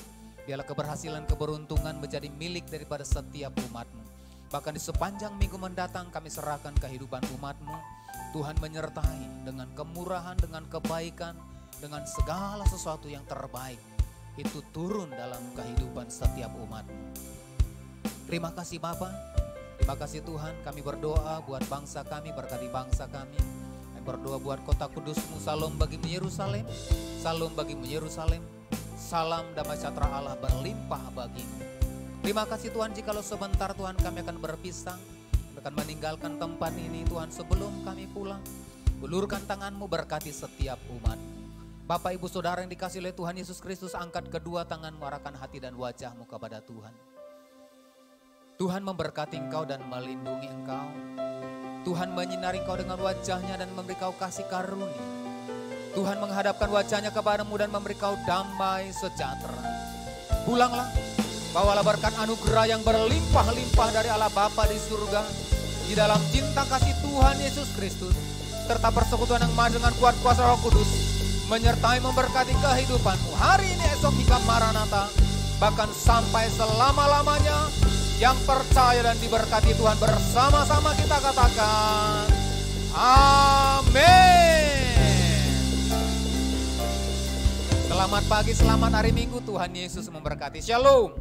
Biarlah keberhasilan, keberuntungan menjadi milik daripada setiap umat-Mu. Bahkan di sepanjang minggu mendatang kami serahkan kehidupan umat-Mu. Tuhan menyertai dengan kemurahan, dengan kebaikan, dengan segala sesuatu yang terbaik. Itu turun dalam kehidupan setiap umat-Mu. Terima kasih Bapa. Terima kasih Tuhan. Kami berdoa buat bangsa kami, berkati bangsa kami. Kami berdoa buat kota kudus-Mu. Salam bagimu Yerusalem. Salam bagimu Yerusalem. Salam damai sejahtera Allah berlimpah bagimu. Terima kasih Tuhan, jikalau sebentar Tuhan kami akan berpisah, akan meninggalkan tempat ini Tuhan. Sebelum kami pulang, ulurkan tangan-Mu, berkati setiap umat. Bapak Ibu Saudara yang dikasihi oleh Tuhan Yesus Kristus, angkat kedua tangan-Mu, arahkan hati dan wajah-Mu kepada Tuhan. Tuhan memberkati engkau dan melindungi engkau. Tuhan menyinari engkau dengan wajah-Nya dan memberi kau kasih karunia. Tuhan menghadapkan wajah-Nya kepadamu dan memberi kau damai sejahtera. Pulanglah, bawalah berkat anugerah yang berlimpah-limpah dari Allah Bapa di surga, di dalam cinta kasih Tuhan Yesus Kristus, serta persekutuan yang maha dengan kuat kuasa Roh Kudus, menyertai memberkati kehidupanmu hari ini, esok hingga Maranatha, bahkan sampai selama-lamanya. Yang percaya dan diberkati Tuhan bersama-sama kita katakan amin. Selamat pagi, selamat hari Minggu, Tuhan Yesus memberkati. Shalom.